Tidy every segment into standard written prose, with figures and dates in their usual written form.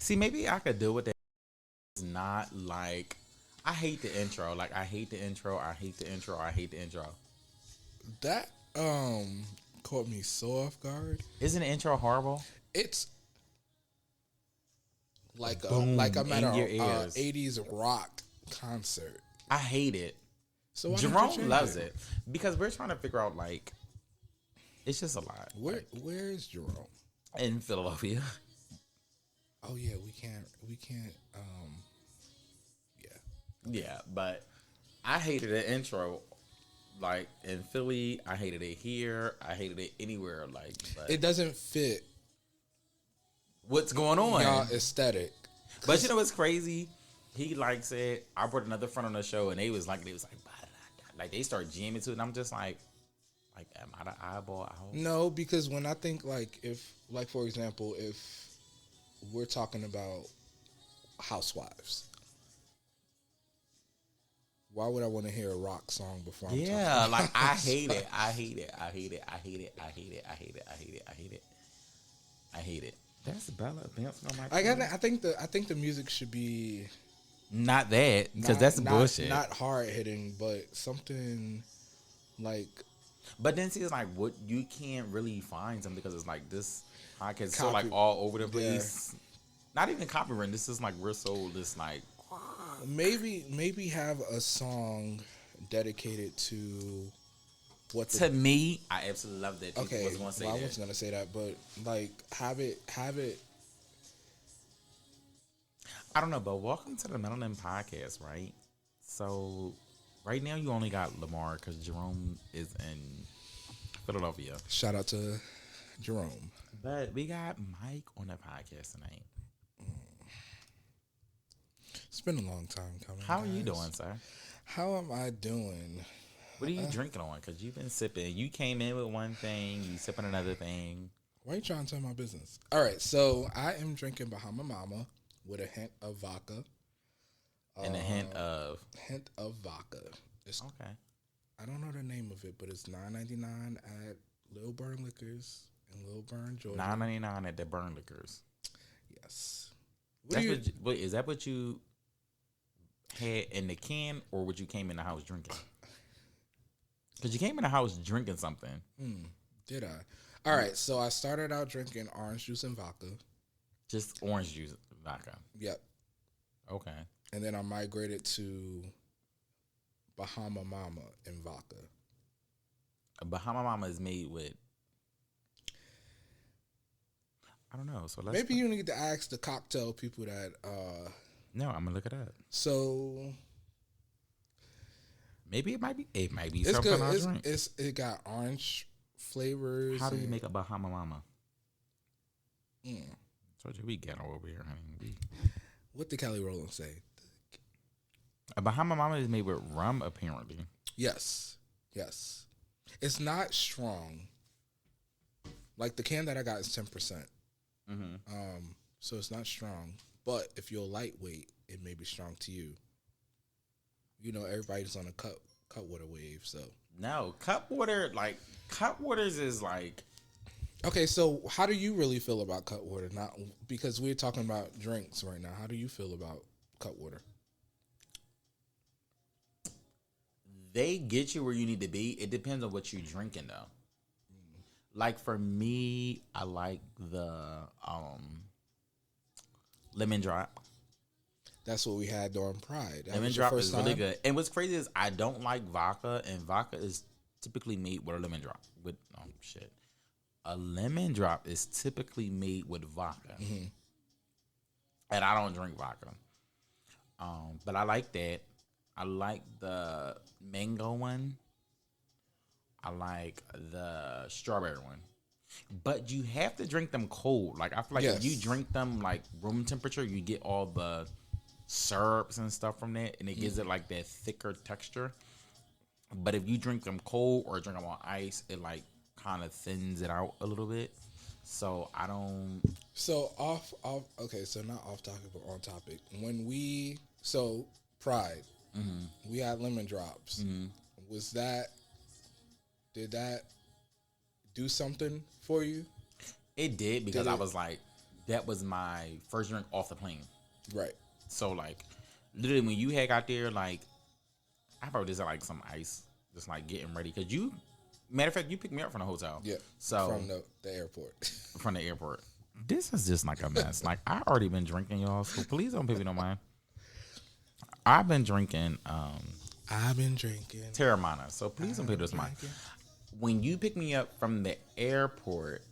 See, maybe I could deal with that. It's not like I hate the intro. Like I hate the intro. I hate the intro. I hate the intro. That caught me so off guard. Isn't the intro horrible? It's Boom like I'm at in your a ears. 80s rock concert. I hate it. So why don't you Jerome change loves it because we're trying to figure out like it's just a lot. Where's Jerome? In Philadelphia. Oh yeah, we can't Yeah, but I hated the intro. Like in Philly, I hated it here. I hated it anywhere. Like but it doesn't fit what's going on? y'all aesthetic. But you know what's crazy? He like said I brought another friend on the show, and they was like, like they start jamming to it, and I'm just like am I the eyeball out? No, because when I think like for example, if we're talking about housewives, why would I want to hear a rock song before I'm Yeah, like I hate it. I hate it. I hate it. I hate it. I hate it. I hate it. I hate it. I hate it. I hate it. That's Bella bouncing on my. I think the music should be not that because that's bullshit. Not hard hitting, but something like. But then see, it's like what you can't really find something because it's like this podcast is so like all over the place. Yeah. Not even copyright. This is like we're so this like. Maybe have a song dedicated to what to me. I absolutely love that. Okay, wasn't gonna say I that. wasn't gonna say that, but like have it. I don't know, but welcome to the Maleaninpodcast, right? So right now you only got Lamar because Jerome is in Philadelphia. Shout out to Jerome. But we got Mike on the podcast tonight. It's been a long time coming. How are you doing, sir? How am I doing? What are you drinking on? Because you've been sipping. You came in with one thing, you sipping another thing. Why are you trying to tell my business? All right, so I am drinking Bahama Mama with a hint of vodka. And a hint of vodka. It's, okay. I don't know the name of it, but it's $9.99 at Lil Burn Liquors in Lil Burn, Georgia. $9.99 at the Burn Liquors. Yes. Wait, is that what you had in the can, or what you came in the house drinking? Because you came in the house drinking something. Did I? All right, so I started out drinking orange juice and vodka. Just orange juice, vodka. Yep. Okay. And then I migrated to Bahama Mama and vodka. A Bahama Mama is made with. I don't know. So maybe you need to ask the cocktail people that. No, I'm gonna look it up. So maybe it might be. It might be it's something good. I drink. It got orange flavors. How do you make a Bahama Mama? Mm. Told you we ghetto over here, honey. What did Kelly Rowland say? A Bahama Mama is made with rum, apparently. Yes. It's not strong. Like the can that I got is 10%. So it's not strong. But if you're lightweight, it may be strong to you. You know, everybody's on a cut water wave, so. No, cut waters is like. Okay, so how do you really feel about cut water? Not because we're talking about drinks right now. How do you feel about cut water? They get you where you need to be. It depends on what you're drinking, though. Like for me, I like the lemon drop. That's what we had during Pride. Lemon drop is really good. And what's crazy is I don't like vodka, and vodka is typically made with a lemon drop. A lemon drop is typically made with vodka, and I don't drink vodka. But I like that. I like the mango one. I like the strawberry one. But you have to drink them cold. Like I feel like if you drink them like room temperature, you get all the syrups and stuff from that, and it gives it like that thicker texture. But if you drink them cold or drink them on ice, it like kind of thins it out a little bit. So I don't. So off. Okay, so not off topic, but on topic. Pride. We had lemon drops. Did that do something for you? It did because I was like, that was my first drink off the plane. Right. So like, literally when you had got there, like, I probably just had like some ice, just like getting ready. Cause you, matter of fact, you picked me up from the hotel. Yeah. So from the airport. From the airport. This is just like a mess. Like I already been drinking, y'all. So please don't pay me no mind. I've been drinking. Terramana. So please don't pay this mind. When you picked me up from the airport,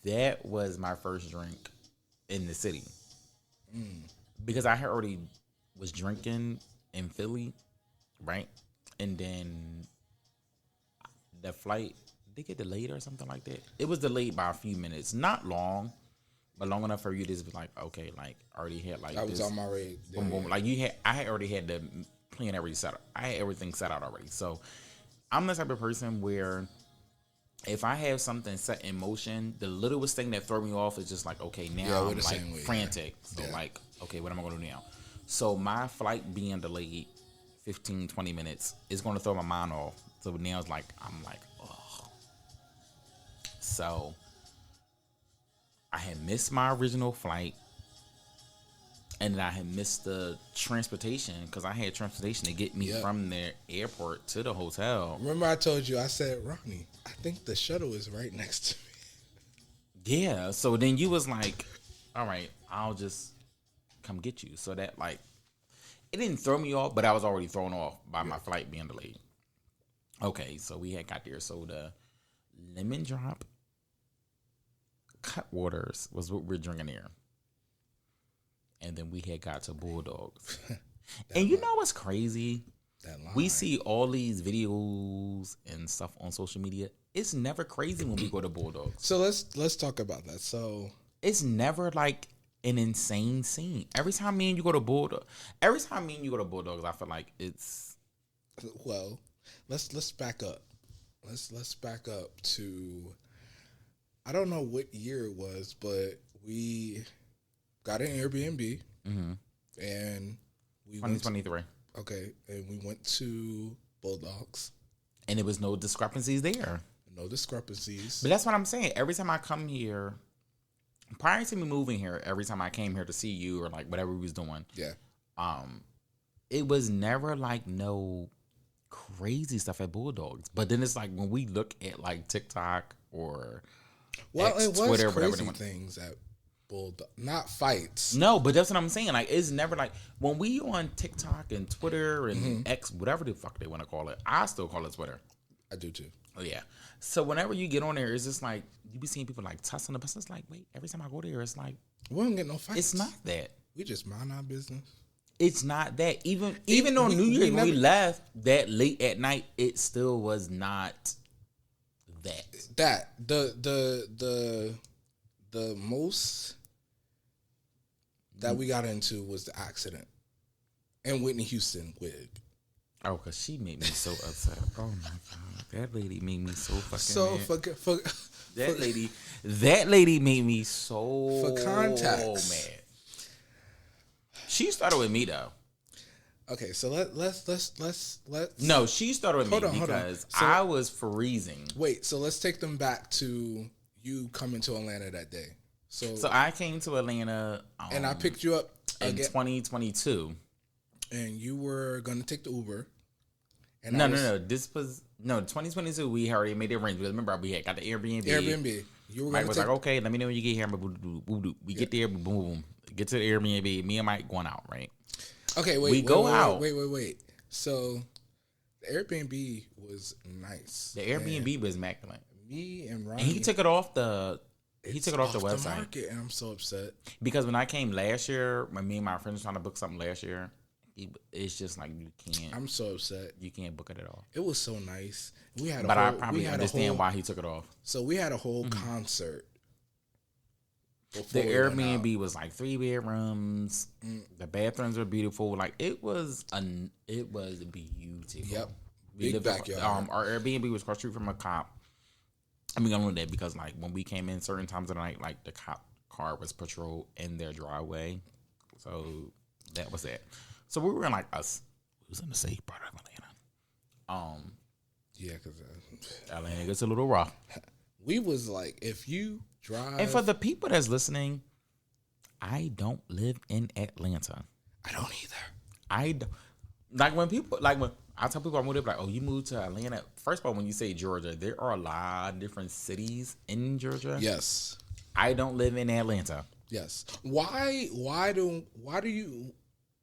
that was my first drink in the city. Because I had already was drinking in Philly, right? And then the flight, did it get delayed or something like that? It was delayed by a few minutes. Not long, but long enough for you to just be like, okay, like already had like I was on my way. Boom, boom. Like I had already had the plan already set up. I had everything set out already. So I'm the type of person where if I have something set in motion, the littlest thing that throw me off is just like, okay, now I'm like frantic. So like, okay, what am I going to do now? So my flight being delayed 15, 20 minutes is going to throw my mind off. So now it's like, I'm like, oh. So I had missed my original flight. And then I had missed the transportation because I had transportation to get me from the airport to the hotel. Remember I told you, I said, Ronnie, I think the shuttle is right next to me. Yeah. So then you was like, all right, I'll just come get you. So that like, it didn't throw me off, but I was already thrown off by my flight being delayed. Okay. So we had got there. So the lemon drop cut waters was what we're drinking there. And then we had got to Bulldogs. And you know what's crazy? We see all these videos and stuff on social media. It's never crazy when we go to Bulldogs. So let's talk about that. So it's never like an insane scene. Every time me and you go to Bulldogs, I feel like it's. Well, let's back up. Let's back up to. I don't know what year it was, but we got an Airbnb, and we 2023. Okay, and we went to Bulldogs, and there was no discrepancies there. No discrepancies. But that's what I'm saying. Every time I come here, prior to me moving here, every time I came here to see you or like whatever we was doing, it was never like no crazy stuff at Bulldogs. But then it's like when we look at like TikTok or X, it was Twitter, crazy whatever things at Bulldog, not fights. No, but that's what I'm saying. Like it's never like when we on TikTok and Twitter and X, whatever the fuck they want to call it. I still call it Twitter. I do too. Oh yeah. So whenever you get on there, it's just like you be seeing people like tussling the bus. It's like, wait, every time I go there, it's like we don't get no fights. It's not that. We just mind our business. It's not that. Even on New Year's when we left that late at night, it still was not that. That the most that we got into was the accident and Whitney Houston wig. Oh, because she made me so upset. Oh my god, that lady made me so fucking mad. That lady made me so for context mad. She started with me though. Okay, so let's. No, she started with me because so, I was freezing. Wait, so let's take them back to you coming to Atlanta that day. So I came to Atlanta, and I picked you up in 2022, and you were gonna take the Uber. And no. This was 2022. We already made the arrangement. Remember, we had got the Airbnb. You were Mike was like, okay, let me know when you get here. We get there, boom, get to the Airbnb. Me and Mike going out, right? Okay, wait. We go out. Wait. So the Airbnb was nice. The Airbnb was immaculate. Me and Ronnie. And he took it off the. He took it off the website. Market, and I'm so upset because when I came last year, when me and my friends were trying to book something last year, it's just like you can't. I'm so upset. You can't book it at all. It was so nice. We had, I probably understand why he took it off. So we had a whole concert. The Airbnb was like 3 bedrooms. The bathrooms were beautiful. Like it was beautiful. Yep. Big backyard. Our Airbnb was across the street from a cop. I mean, I know that because like when we came in certain times of the night, like the cop car was patrolled in their driveway. So that was it. So we were in like us. We was in the safe part of Atlanta. Yeah, because Atlanta gets a little rough. We was like, if you drive, and for the people that's listening, I don't live in Atlanta. I don't either. I don't, like when people like when I tell people I moved up, like, oh, you moved to Atlanta. First of all, when you say Georgia, there are a lot of different cities in Georgia. Yes. I don't live in Atlanta. Yes. Why do you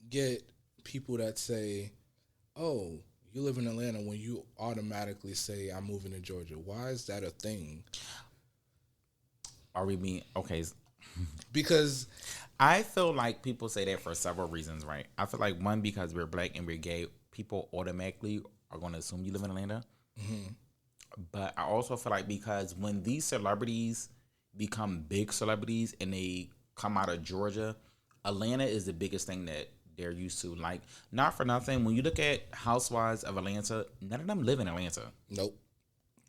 get people that say, "Oh, you live in Atlanta," when you automatically say, "I'm moving to Georgia"? Why is that a thing? Are we being okay? Because I feel like people say that for several reasons, right? I feel like one, because we're black and we're gay, people automatically are going to assume you live in Atlanta. Mm-hmm. But I also feel like because when these celebrities become big celebrities and they come out of Georgia, Atlanta is the biggest thing that they're used to. Like, not for nothing, when you look at Housewives of Atlanta, none of them live in Atlanta. nope.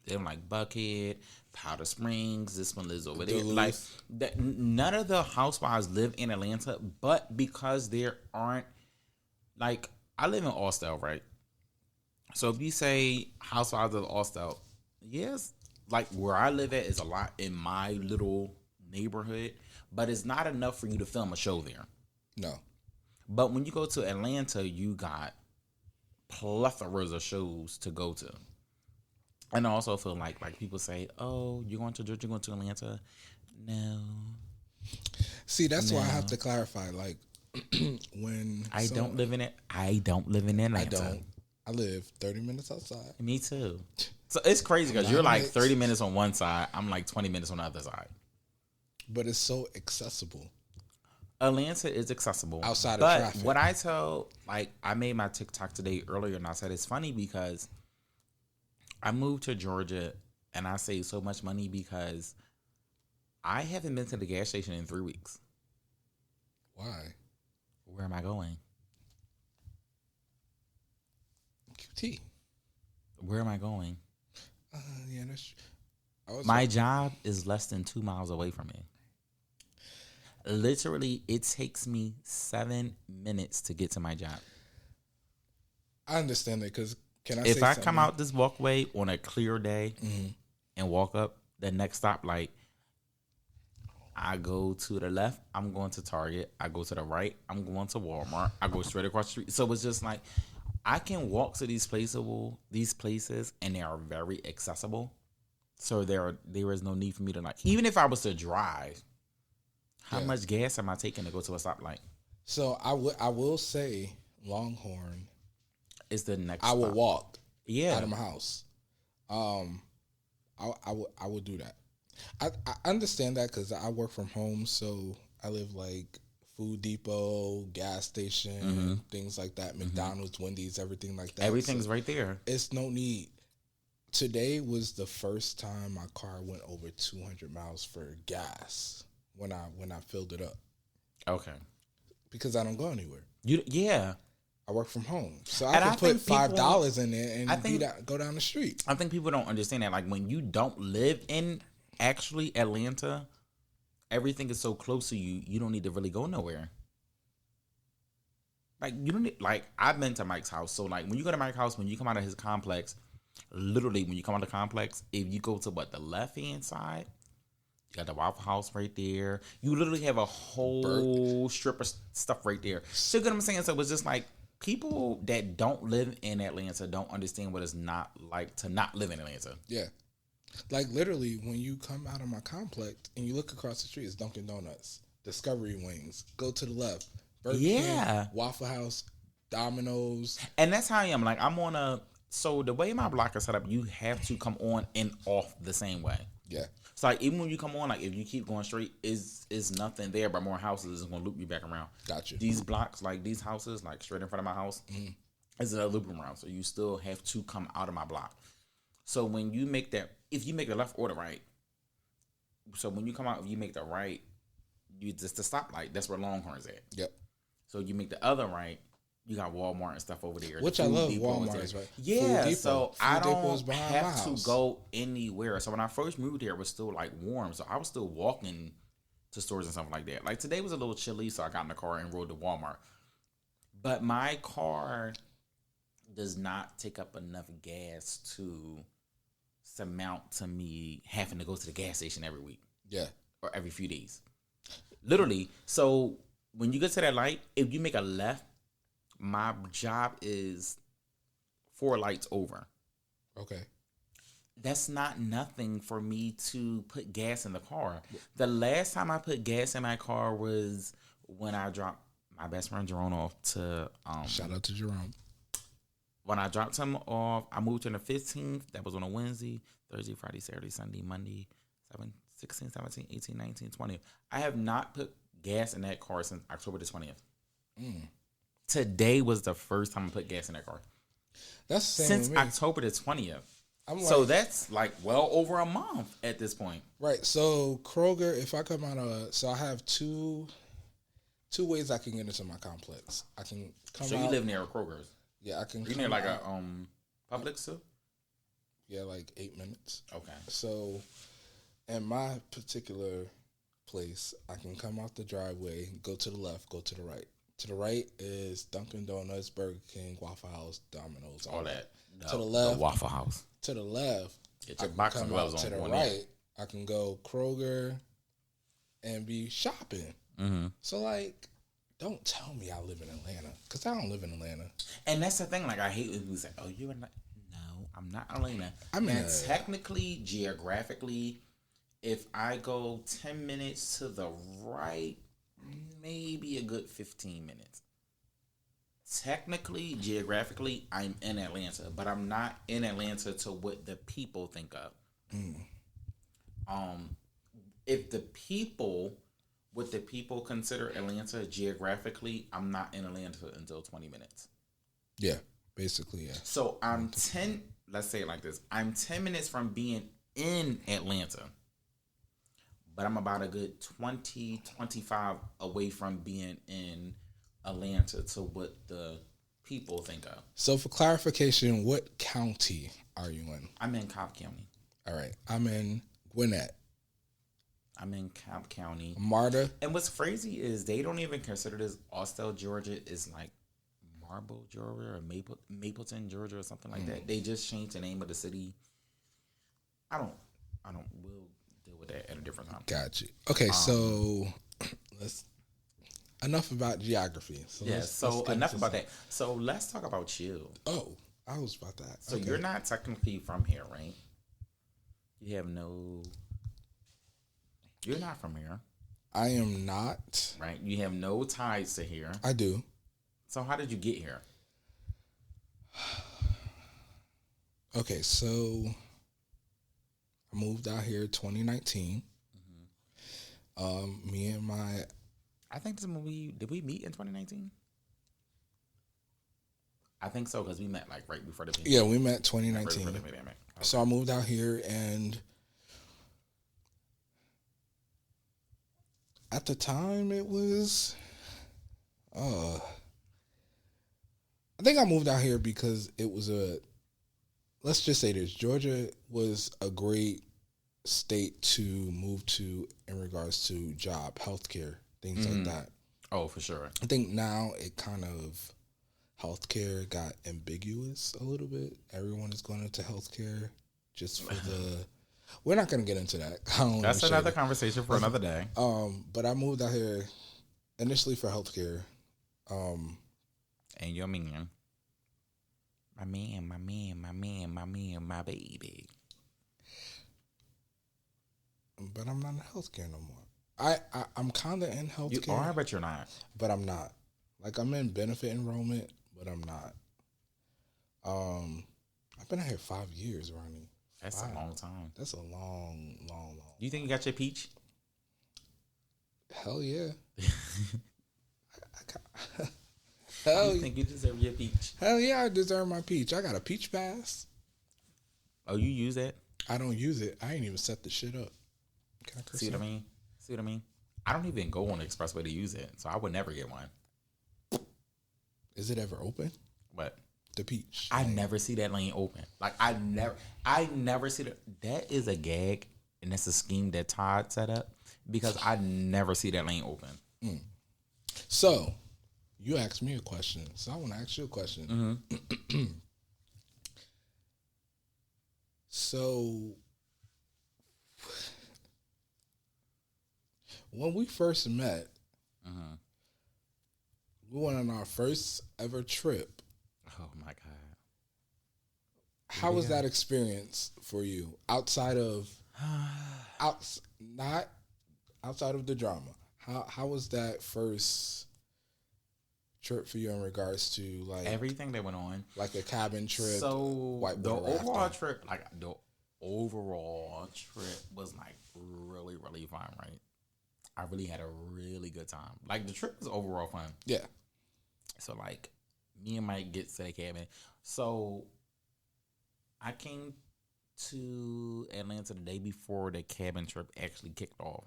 They're like Buckhead, Powder Springs. This one lives over there. Duluth. Like none of the housewives live in Atlanta, but because there aren't, like, I live in Austell, right? So if you say Housewives of Austell, yes, like where I live at is a lot in my little neighborhood, but it's not enough for you to film a show there. No. But when you go to Atlanta, you got plethoras of shows to go to. And I also feel like people say, "Oh, you're going to Georgia, you're going to Atlanta." No. See, that's why I have to clarify. Like, when I don't live in it. I don't live in Atlanta. I don't. I live 30 minutes outside. Me too. So it's crazy because you're like 30 minutes on one side. I'm like 20 minutes on the other side. But it's so accessible. Atlanta is accessible outside of traffic. What I tell, like, I made my TikTok today earlier, and I said it's funny because I moved to Georgia and I saved so much money because I haven't been to the gas station in 3 weeks. Why? Where am I going? QT. Where am I going? Yeah, that's. My job is less than 2 miles away from me. Literally, it takes me 7 minutes to get to my job. I understand that because if I come out this walkway on a clear day and walk up the next stoplight, I go to the left, I'm going to Target. I go to the right, I'm going to Walmart. I go straight across the street. So it's just like I can walk to these places, and they are very accessible. So there is no need for me to, like, even if I was to drive, how much gas am I taking to go to a stoplight? So I will say Longhorn is the next. I will walk. Yeah. Out of my house. I would do that. I understand that because I work from home, so I live like Food Depot, gas station, things like that. McDonald's, Wendy's, everything like that. Everything's right there. It's no need. Today was the first time my car went over 200 miles for gas when I filled it up. Okay. Because I don't go anywhere. I work from home, so I can put $5 in there and go down the street. I think people don't understand that. Like, when you don't live in actually Atlanta, everything is so close to you. You don't need to really go nowhere. Like, you don't need, like, I've been to Mike's house. So, like, when you go to Mike's house, when you come out of his complex, literally, when you come out of the complex, if you go to the left hand side, you got the Waffle House right there. You literally have a whole strip of stuff right there. So, you get what I'm saying? So, it's just like, people that don't live in Atlanta don't understand what it's not like to not live in Atlanta. Yeah. Like, literally, when you come out of my complex and you look across the street, it's Dunkin' Donuts, Discovery Wings, go to the left, Burger King, Waffle House, Domino's. And that's how I am. Like, so the way my block is set up, you have to come on and off the same way. Yeah. So, like, even when you come on, like, if you keep going straight, is nothing there but more houses. It's going to loop you back around. Gotcha. These blocks, like, these houses, like, straight in front of my house, is a loop around. So, you still have to come out of my block. So, when you make that, if you make the left or the right, so when you come out, if you make the right, you just the stoplight. That's where Longhorn's at. Yep. So, you make the other right, you got Walmart and stuff over there. Which I love Walmart, right? Yeah, so I don't have to go anywhere. So when I first moved here, it was still like warm. So I was still walking to stores and stuff like that. Like today was a little chilly, so I got in the car and rode to Walmart. But my car does not take up enough gas to surmount to me having to go to the gas station every week. Yeah. Or every few days. Literally. So when you get to that light, if you make a left, my job is 4 lights over. Okay. That's not nothing for me to put gas in the car. The last time I put gas in my car was when I dropped my best friend Jerome off to Shout out to Jerome. When I dropped him off, I moved on the 15th. That was on a Wednesday, Thursday, Friday, Saturday, Sunday, Monday, 16, 17, 18, 19, 20. I have not put gas in that car since October the 20th. Today was the first time I put gas in that car. That's the same Since with me. October the 20th. So that's like well over a month at this point. Right. So Kroger, if I come out of, so I have two ways I can get into my complex. I can come out. So you live near a Kroger's? Yeah, I can. You near like a Publix too? Yeah, like 8 minutes. Okay. So, in my particular place, I can come out the driveway, go to the left, go to the right. To the right is Dunkin' Donuts, Burger King, Waffle House, Domino's, all that. No, to the left, the Waffle House. To the left, get your boxing gloves on. To the right, I can go Kroger and be shopping. Mm-hmm. So like, don't tell me I live in Atlanta, because I don't live in Atlanta. And that's the thing. Like, I hate when people say, "Oh, you're not." No, I'm not Atlanta. I mean, technically, geographically, if I go 10 minutes to the right, maybe a good 15 minutes. Technically, geographically, I'm in Atlanta, but I'm not in Atlanta to what the people think of. If what the people consider Atlanta geographically, I'm not in Atlanta until 20 minutes. Yeah, basically, yeah. So let's say it like this. I'm 10 minutes from being in Atlanta, but I'm about a good 20, 25 away from being in Atlanta to what the people think of. So for clarification, what county are you in? I'm in Cobb County. All right. I'm in Gwinnett. I'm in Cobb County. Marta. And what's crazy is they don't even consider this Austell, Georgia is like Marble, Georgia, or Mapleton, Georgia, or something like that. They just changed the name of the city. We'll deal with that at a different time. Got you. Okay, so enough about geography. Let's enough about that. So let's talk about you. Oh, I was about that. So you're not technically from here, right? You're not from here. I am not. Right? You have no ties to here. I do. So how did you get here? Okay, so I moved out here 2019. Me and my... I think did we meet in 2019? I think so, because we met like right before the pandemic. Yeah, we met 2019. Right before the pandemic. Okay. So I moved out here, and at the time it was... I think I moved out here because it was let's just say this, Georgia was a great state to move to in regards to job, healthcare, things like that. Oh, for sure. I think now it kind of, healthcare got ambiguous a little bit. Everyone is going into healthcare just for we're not going to get into that. That's another conversation for another day. But I moved out here initially for healthcare. And your man. My baby. But I'm not in healthcare no more. I'm kind of in healthcare. You are, but you're not. But I'm not. Like, I'm in benefit enrollment, but I'm not. I've been out here 5 years, Ronnie. That's a long time. That's a long. Do you think you got your peach? Hell yeah. Hell, you think you deserve your peach? Hell yeah, I deserve my peach. I got a peach pass. Oh, you use that? I don't use it. I ain't even set the shit up. Can I curse? See what I mean? I don't even go on the expressway to use it, so I would never get one. Is it ever open? What? The peach. I never see that lane open. Like, I never see that. That is a gag, and that's a scheme that Todd set up, because I never see that lane open. So, you asked me a question, so I want to ask you a question. So, when we first met, Mm-hmm. we went on our first ever trip. Oh my god! How was that experience for you outside of not outside of the drama? How was that first trip for you in regards to like Everything that went on, like a cabin trip? so whitewater the overall rafting? trip, like the overall trip was like really, really fun, right? I really had a really good time. Like the trip was overall fun. Yeah. So like me and Mike get to the cabin. So I came to Atlanta the day before the cabin trip actually kicked off.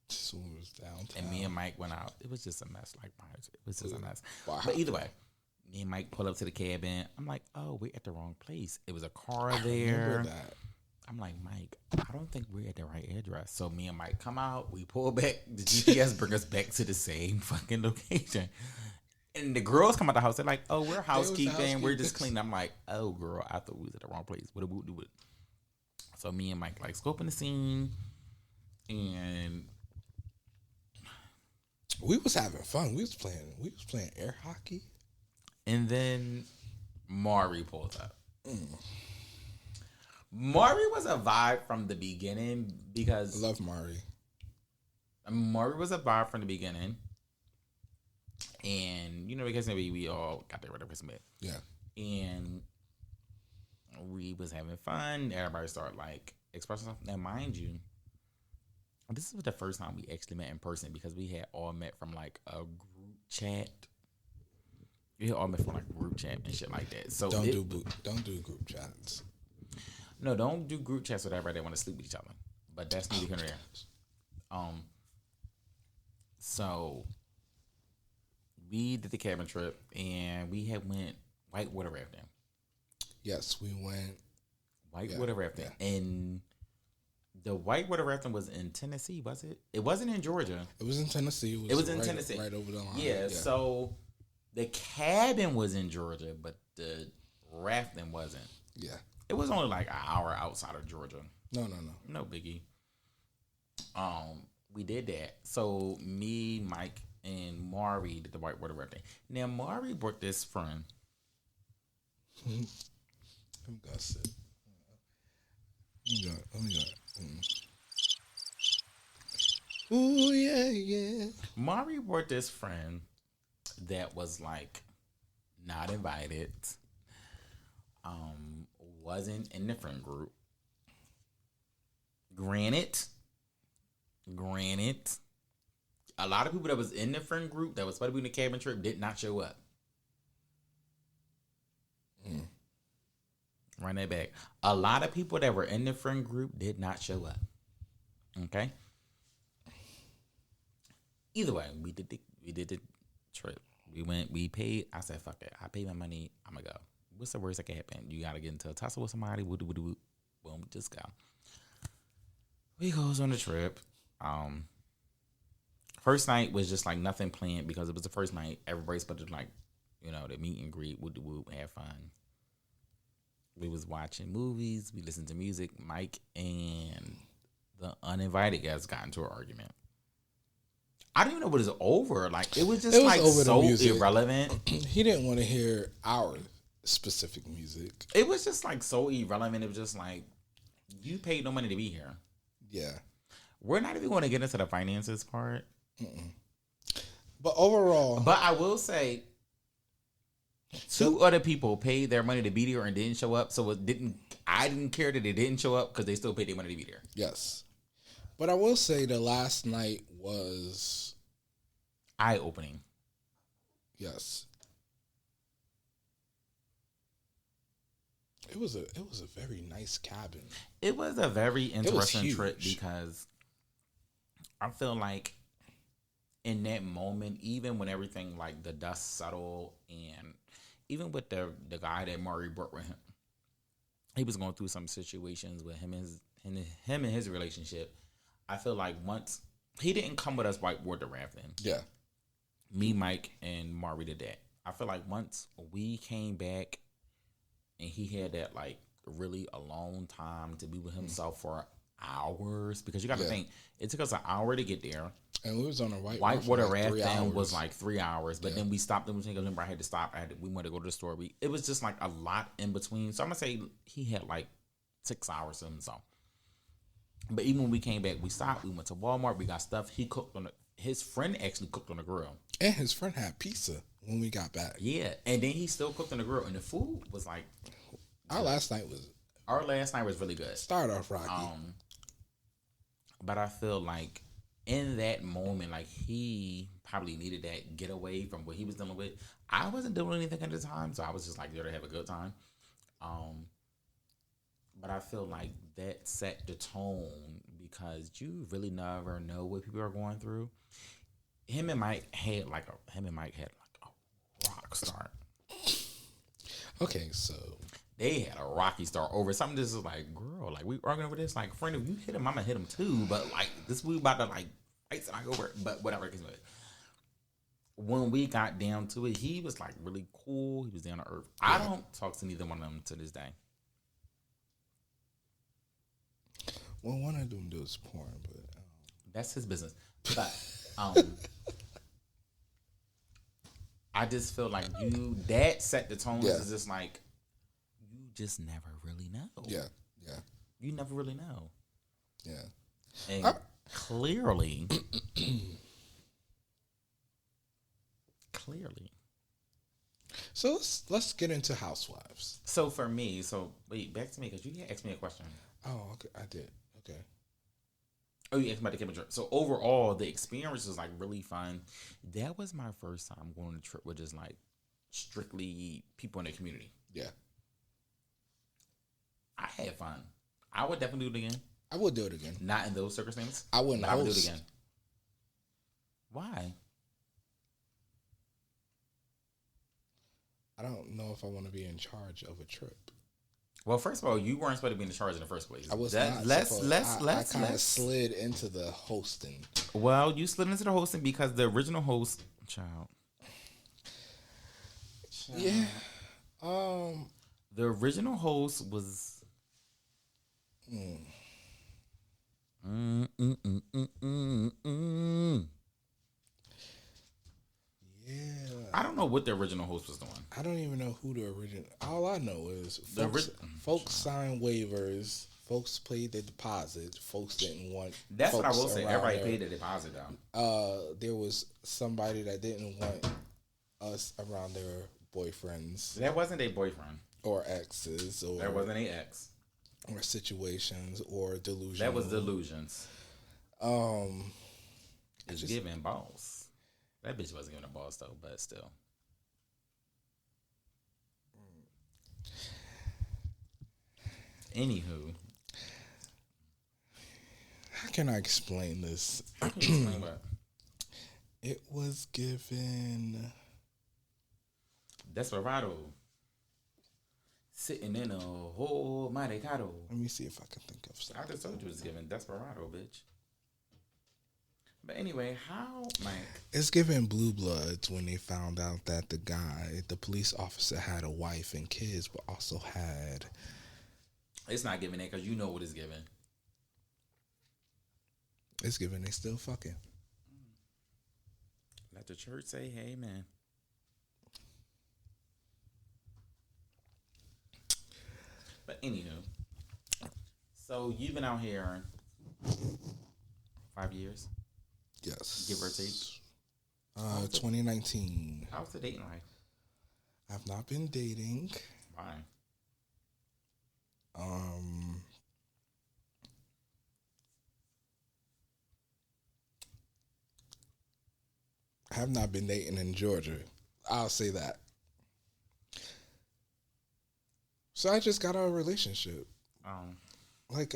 This one was downtown. And me and Mike went out. It was just a mess. Like, it was just a mess. Wow. But either way, me and Mike pull up to the cabin. I'm like, oh, we're at the wrong place. It was a car there. Remember that. I'm like, Mike, I don't think we're at the right address. So me and Mike come out. We pull back. The GPS bring us back to the same fucking location. And the girls come out the house. They're like, oh, we're housekeeping. We're just cleaning. I'm like, oh, girl, I thought we was at the wrong place. What do we do with it? So me and Mike like scoping the scene. And we was having fun. We was playing air hockey. And then Maury pulls up. Maury was a vibe from the beginning because I love Maury. Maury was a vibe from the beginning. And, you know, because we all got there with Christmas. Yeah. And we was having fun. Everybody started, like, expressing something. Now, mind you, this was the first time we actually met in person because we had all met from, like, a group chat. We had all met from, like, a group chat and shit like that. So don't do group chats. No, don't do group chats with everybody that want to sleep with each other. But that's neither here nor there. So we did the cabin trip and we had went whitewater rafting. Yes, we went whitewater rafting. Yeah. And the whitewater rafting was in Tennessee, was it? It wasn't in Georgia. It was in Tennessee. It was in Tennessee. Right over the line. Yeah, so the cabin was in Georgia, but the rafting wasn't. Yeah. It was only like an hour outside of Georgia. No biggie. We did that. So me, Mike, and Maury did the whitewater rafting. Now Maury brought this friend. I'm gonna sit. Oh my god. Ooh yeah. Maury brought this friend that was like not invited. Wasn't in the friend group. Granted, a lot of people that was in the friend group that was supposed to be in the cabin trip did not show up. Run that back. A lot of people that were in the friend group did not show up. Okay. Either way, we did the trip. We paid. I said, fuck it. I paid my money. I'm gonna go. What's the worst that can happen? You gotta get into a tussle with somebody. Boom, just go. We goes on the trip. First night was just like nothing planned because it was the first night. Everybody's supposed to like, you know, the meet and greet, have fun. We was watching movies. We listened to music. Mike and the uninvited guys got into an argument. I didn't even know what it was over. Like it was just like so irrelevant. He didn't want to hear our specific music. It was just like so irrelevant. It was just like you paid no money to be here. Yeah. We're not even going to get into the finances part. But overall, but I will say, two other people paid their money to be there and didn't show up. So I didn't care that they didn't show up because they still paid their money to be there. Yes. But I will say the last night was eye-opening. Yes. It was a very nice cabin. It was a very interesting trip because I feel like in that moment, even when everything like the dust settled, and even with the guy that Maury brought with him, he was going through some situations with him and his relationship. I feel like once he didn't come with us whitewater rafting. Yeah. Me, Mike, and Maury did that. I feel like once we came back and he had that like really alone time to be with himself for hours because you got to think it took us an hour to get there. And we was on a whitewater rafting was like 3 hours, but then we stopped in between. Remember, I had to stop. We wanted to go to the store. It was just like a lot in between. So I'm gonna say he had like 6 hours in so. But even when we came back, we stopped. We went to Walmart. We got stuff. He cooked his friend actually cooked on the grill, and his friend had pizza when we got back. Yeah, and then he still cooked on the grill, and the food was like our last night was really good. Start off rocky, but I feel like in that moment, like he probably needed that getaway from what he was dealing with. I wasn't doing anything at the time, so I was just like there to have a good time. But I feel like that set the tone because you really never know what people are going through. Him and Mike had like a rock start. Okay, so they had a rocky start over something. This is like, girl, like we arguing over this. Like, friend, if you hit him, I'm gonna hit him too. But like this, we about to like fight something over it. But whatever. When we got down to it, he was like really cool. He was down to earth. Yeah. I don't talk to neither one of them to this day. Well, one of them does porn, but that's his business. But I just feel like that set the tone. Yeah. Is just like you just never really know. Yeah. You never really know. Yeah, and clearly. So let's get into Housewives. So for me, wait, back to me because you asked me a question. Oh, okay, I did. Okay. Oh, you asked about the chemistry. So overall, the experience was like really fun. That was my first time going on a trip with just like strictly people in the community. Yeah. I had fun. I would definitely do it again. I would do it again. Not in those circumstances. I wouldn't. I would do it again. Why? I don't know if I want to be in charge of a trip. Well, first of all, you weren't supposed to be in charge in the first place. I was not. I kind of slid into the hosting. Well, you slid into the hosting because the original host, child. Yeah. The original host was. Yeah. I don't know what the original host was doing. I don't even know who the original. All I know is folks signed waivers. Folks paid their deposit. Folks didn't want. That's what I will say. Everybody paid their deposit though. There was somebody that didn't want us around their boyfriends. That wasn't a boyfriend or exes. Or that wasn't a ex. Or situations or delusions. That was delusions. It's giving balls. That bitch wasn't giving a boss though, but still. Anywho, how can I explain this? It was given Desperado. Sitting in a whole maricado. Let me see if I can think of something. I just told you it was given Desperado, bitch. But anyway, how, Mike? It's giving Blue Bloods when they found out that the police officer had a wife and kids, but also had. It's not giving that because you know what it's giving. It's giving they still fucking. Let the church say, hey, man. But anywho, so you've been out here 5 years? Yes. Give or take. 2019. How's the dating life? I've not been dating. Why? I have not been dating in Georgia. I'll say that. So I just got out of a relationship. Like.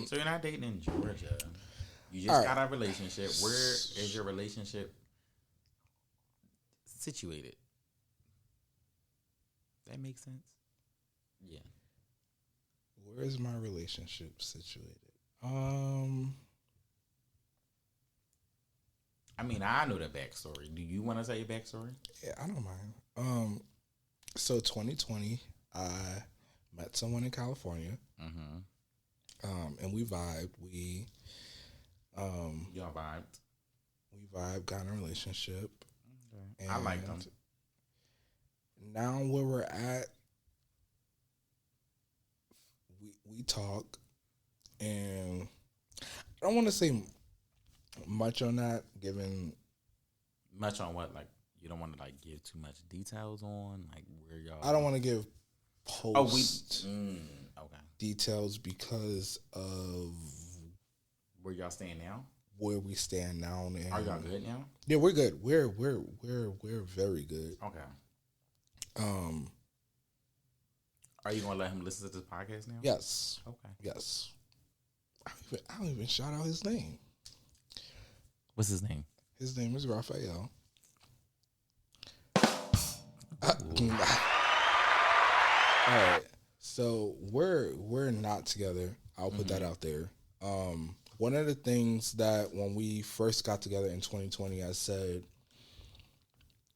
So you're not dating in Georgia. You just got out of a relationship. Where is your relationship situated? That makes sense? Yeah. Where is my relationship situated? I mean, I know the backstory. Do you want to say your backstory? Yeah, I don't mind. So 2020, I met someone in California. And we vibed. Y'all vibed. Got in a relationship. Okay. I like them. Now where we're at, we talk, and I don't want to say much on that, given much on what, like you don't want to like give too much details on like where y'all. I don't want to give post okay details because of where y'all stand now. Where we stand now. And are y'all good now? Yeah, we're good. We're very good. Okay. Are you gonna let him listen to this podcast now? Yes. Okay. Yes. I don't even shout out his name. What's his name? His name is Raphael. All right. So we're not together. I'll put that out there. One of the things that when we first got together in 2020, I said,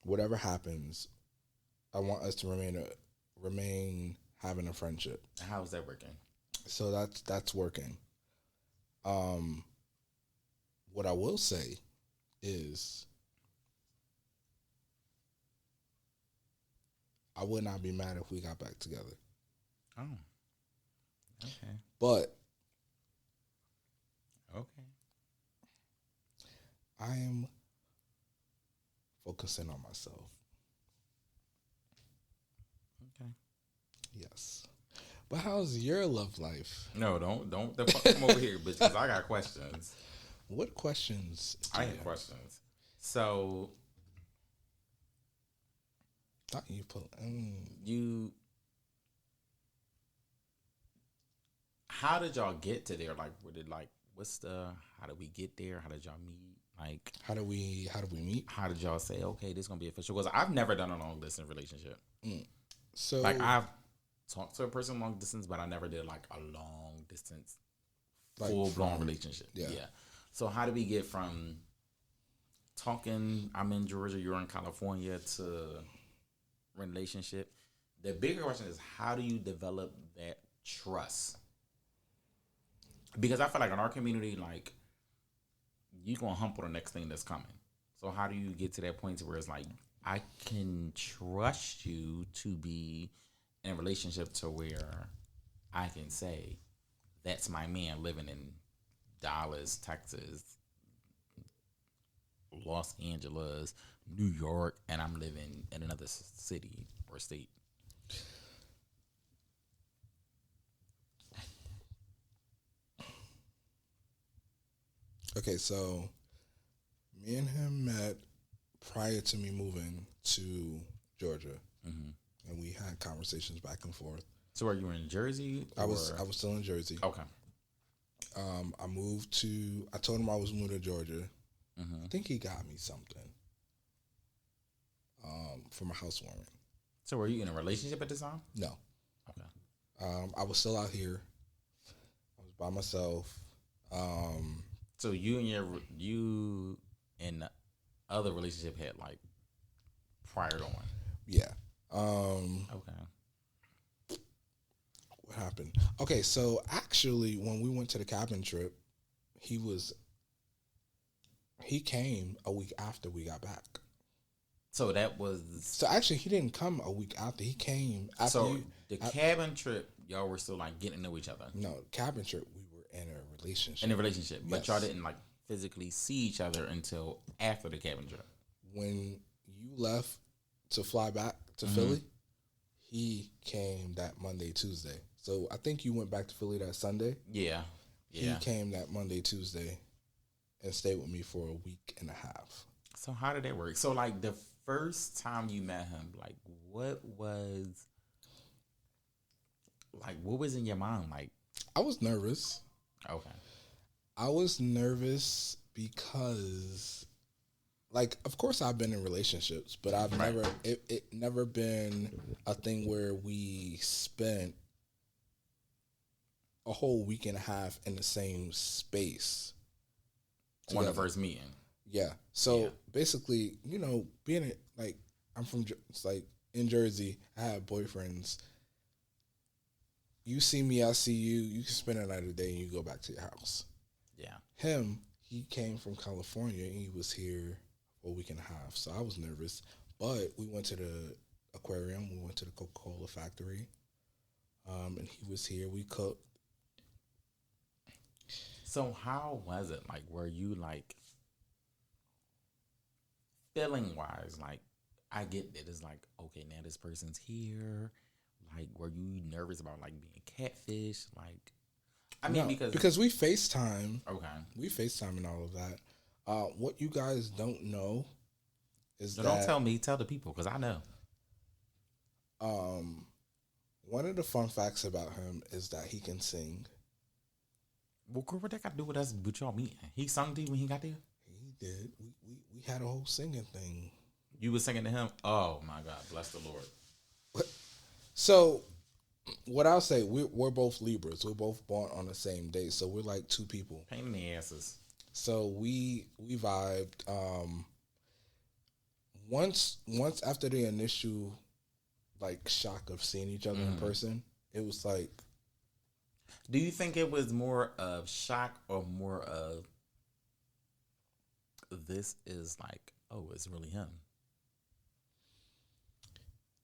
whatever happens, I want us to remain having a friendship. How is that working? So that's working. What I will say is I would not be mad if we got back together. Oh. Okay. But okay. I am focusing on myself. Okay. Yes. But how's your love life? No, don't the fuck come over here, bitch, because I got questions. What questions? I have questions. So thought you put how did y'all get to there? Like, how did we get there? How did y'all meet? Like, how do we meet? How did y'all say, okay, this is gonna be official? Because I've never done a long distance relationship. So like I've talked to a person long distance, but I never did like a long distance, like full blown relationship. Yeah. So how did we get from talking? I'm in Georgia, you're in California, to relationship? The bigger question is, how do you develop that trust? Because I feel like in our community, like, you gonna hump on the next thing that's coming. So how do you get to that point to where it's like, I can trust you to be in a relationship to where I can say, that's my man living in Dallas, Texas, Los Angeles, New York, and I'm living in another city or state. Okay, so me and him met prior to me moving to Georgia, and we had conversations back and forth. So are you in Jersey? I was still in Jersey. Okay. I told him I was moving to Georgia. I think he got me something for my housewarming. So were you in a relationship at this time? No. Okay. I was still out here. I was by myself. So you and the other relationship had like prior to one. Yeah. Okay. What happened? Okay, so actually when we went to the cabin trip, he came a week after we got back. So that was... So actually he didn't come a week after. He came after. So the cabin trip, y'all were still like getting to know each other? No, cabin trip, we were in a relationship. In a relationship. Yes. But y'all didn't like physically see each other until after the cabin trip. When you left to fly back to Philly, he came that Monday, Tuesday. So I think you went back to Philly that Sunday. Yeah. He came that Monday, Tuesday, and stayed with me for a week and a half. So how did that work? So like the first time you met him, like what was in your mind? Like, I was nervous. Okay. I was nervous because, like, of course I've been in relationships, but I've never been a thing where we spent a whole week and a half in the same space on the first meeting. Yeah. So basically, being like, I'm from, it's like in Jersey, I had boyfriends you see me, I see you. You can spend a night a day and you go back to your house. Yeah. Him, he came from California and he was here for a week and a half. So I was nervous. But we went to the aquarium. We went to the Coca-Cola factory. And he was here. We cooked. So how was it? Like, were you like feeling wise? Like, I get that it's like, okay, now this person's here. Like, were you nervous about like being catfish? Like, I mean, No, because we FaceTime. Okay. We FaceTime and all of that. What you guys don't know is that. Don't tell me, tell the people, because I know. One of the fun facts about him is that he can sing. Well, girl, what that got to do with us? With y'all meeting? He sung to you when he got there? He did. We had a whole singing thing. You was singing to him? Oh, my God. Bless the Lord. So, what I'll say, we're both Libras. We're both born on the same day. So, we're like two people. Pain in the asses. So, we vibed. Once after the initial, like, shock of seeing each other in person, it was like. Do you think it was more of shock or more of this is like, oh, it's really him?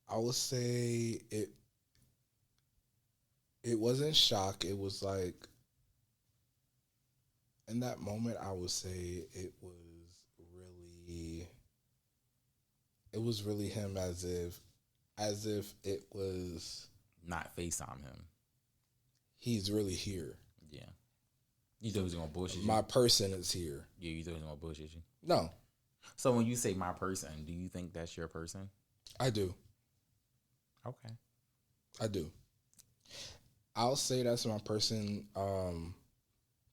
I would say it wasn't shock. It was like, in that moment, I would say it was really him, as if it was not FaceTime him. He's really here. Yeah. You thought he was gonna bullshit you? My person is here. Yeah, you thought he was gonna bullshit you? No. So when you say my person, do you think that's your person? I do. Okay. I do. I'll say that's my person,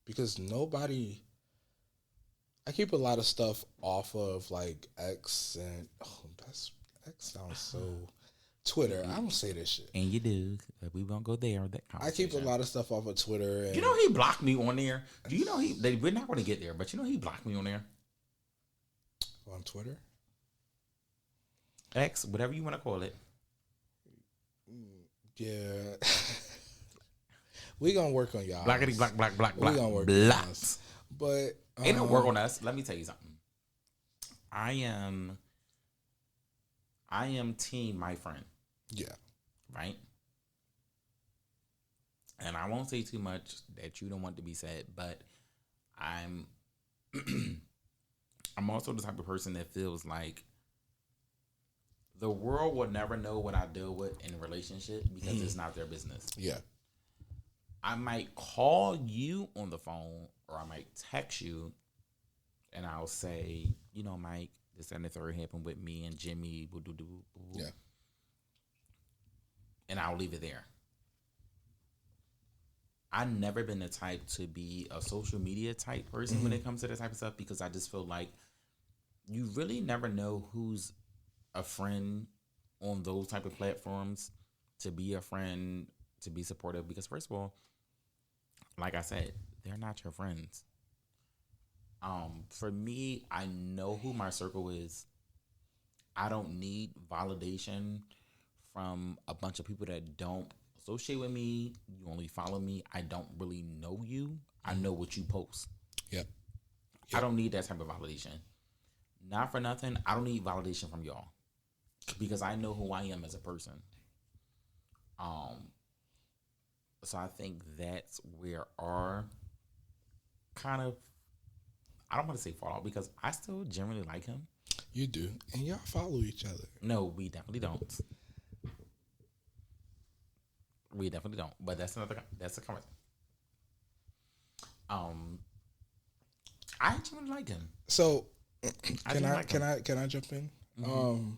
because nobody. I keep a lot of stuff off of like X and X sounds so. Twitter. I don't say this shit. And you do. But we won't go there. I keep a lot of stuff off of Twitter. And you know he blocked me on there? Do you know we're not going to get there, but you know he blocked me on there? On Twitter? X, whatever you want to call it. Yeah. We going to work on y'all. Blackity, black. We going to work on us. But. Ain't no work on us. Let me tell you something. I am team my friend. Yeah. Right? And I won't say too much that you don't want to be said, but I'm I'm also the type of person that feels like the world will never know what I deal with in a relationship because it's not their business. Yeah. I might call you on the phone or I might text you and I'll say, you know, Mike, this and the third happened with me and Jimmy. Yeah. And I'll leave it there. I've never been the type to be a social media type person when it comes to that type of stuff because I just feel like you really never know who's a friend on those type of platforms to be a friend, to be supportive. Because first of all, like I said, they're not your friends. For me, I know who my circle is. I don't need validation from a bunch of people that don't associate with me. You only follow me. I don't really know you. I know what you post. Yep. I don't need that type of validation. Not for nothing. I don't need validation from y'all because I know who I am as a person. So I think that's where our kind of, I don't want to say fall out because I still generally like him. You do. And y'all follow each other. No, we definitely don't. We definitely don't. But that's a conversation. I actually like him. So can I jump in? Mm-hmm.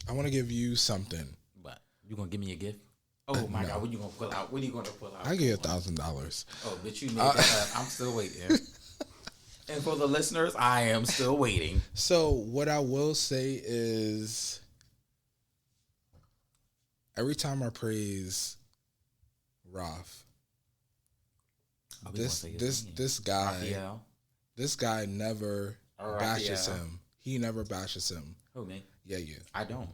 I want to give you something. What? You gonna give me a gift? Oh my God, what you gonna pull out? What are you gonna pull out? I give $1,000. Oh, but you made that up. I'm still waiting. And for the listeners, I am still waiting. So what I will say is every time I praise Ralph, this guy Raphael. This guy never bashes him. He never bashes him. Who, me? Yeah, you. I don't.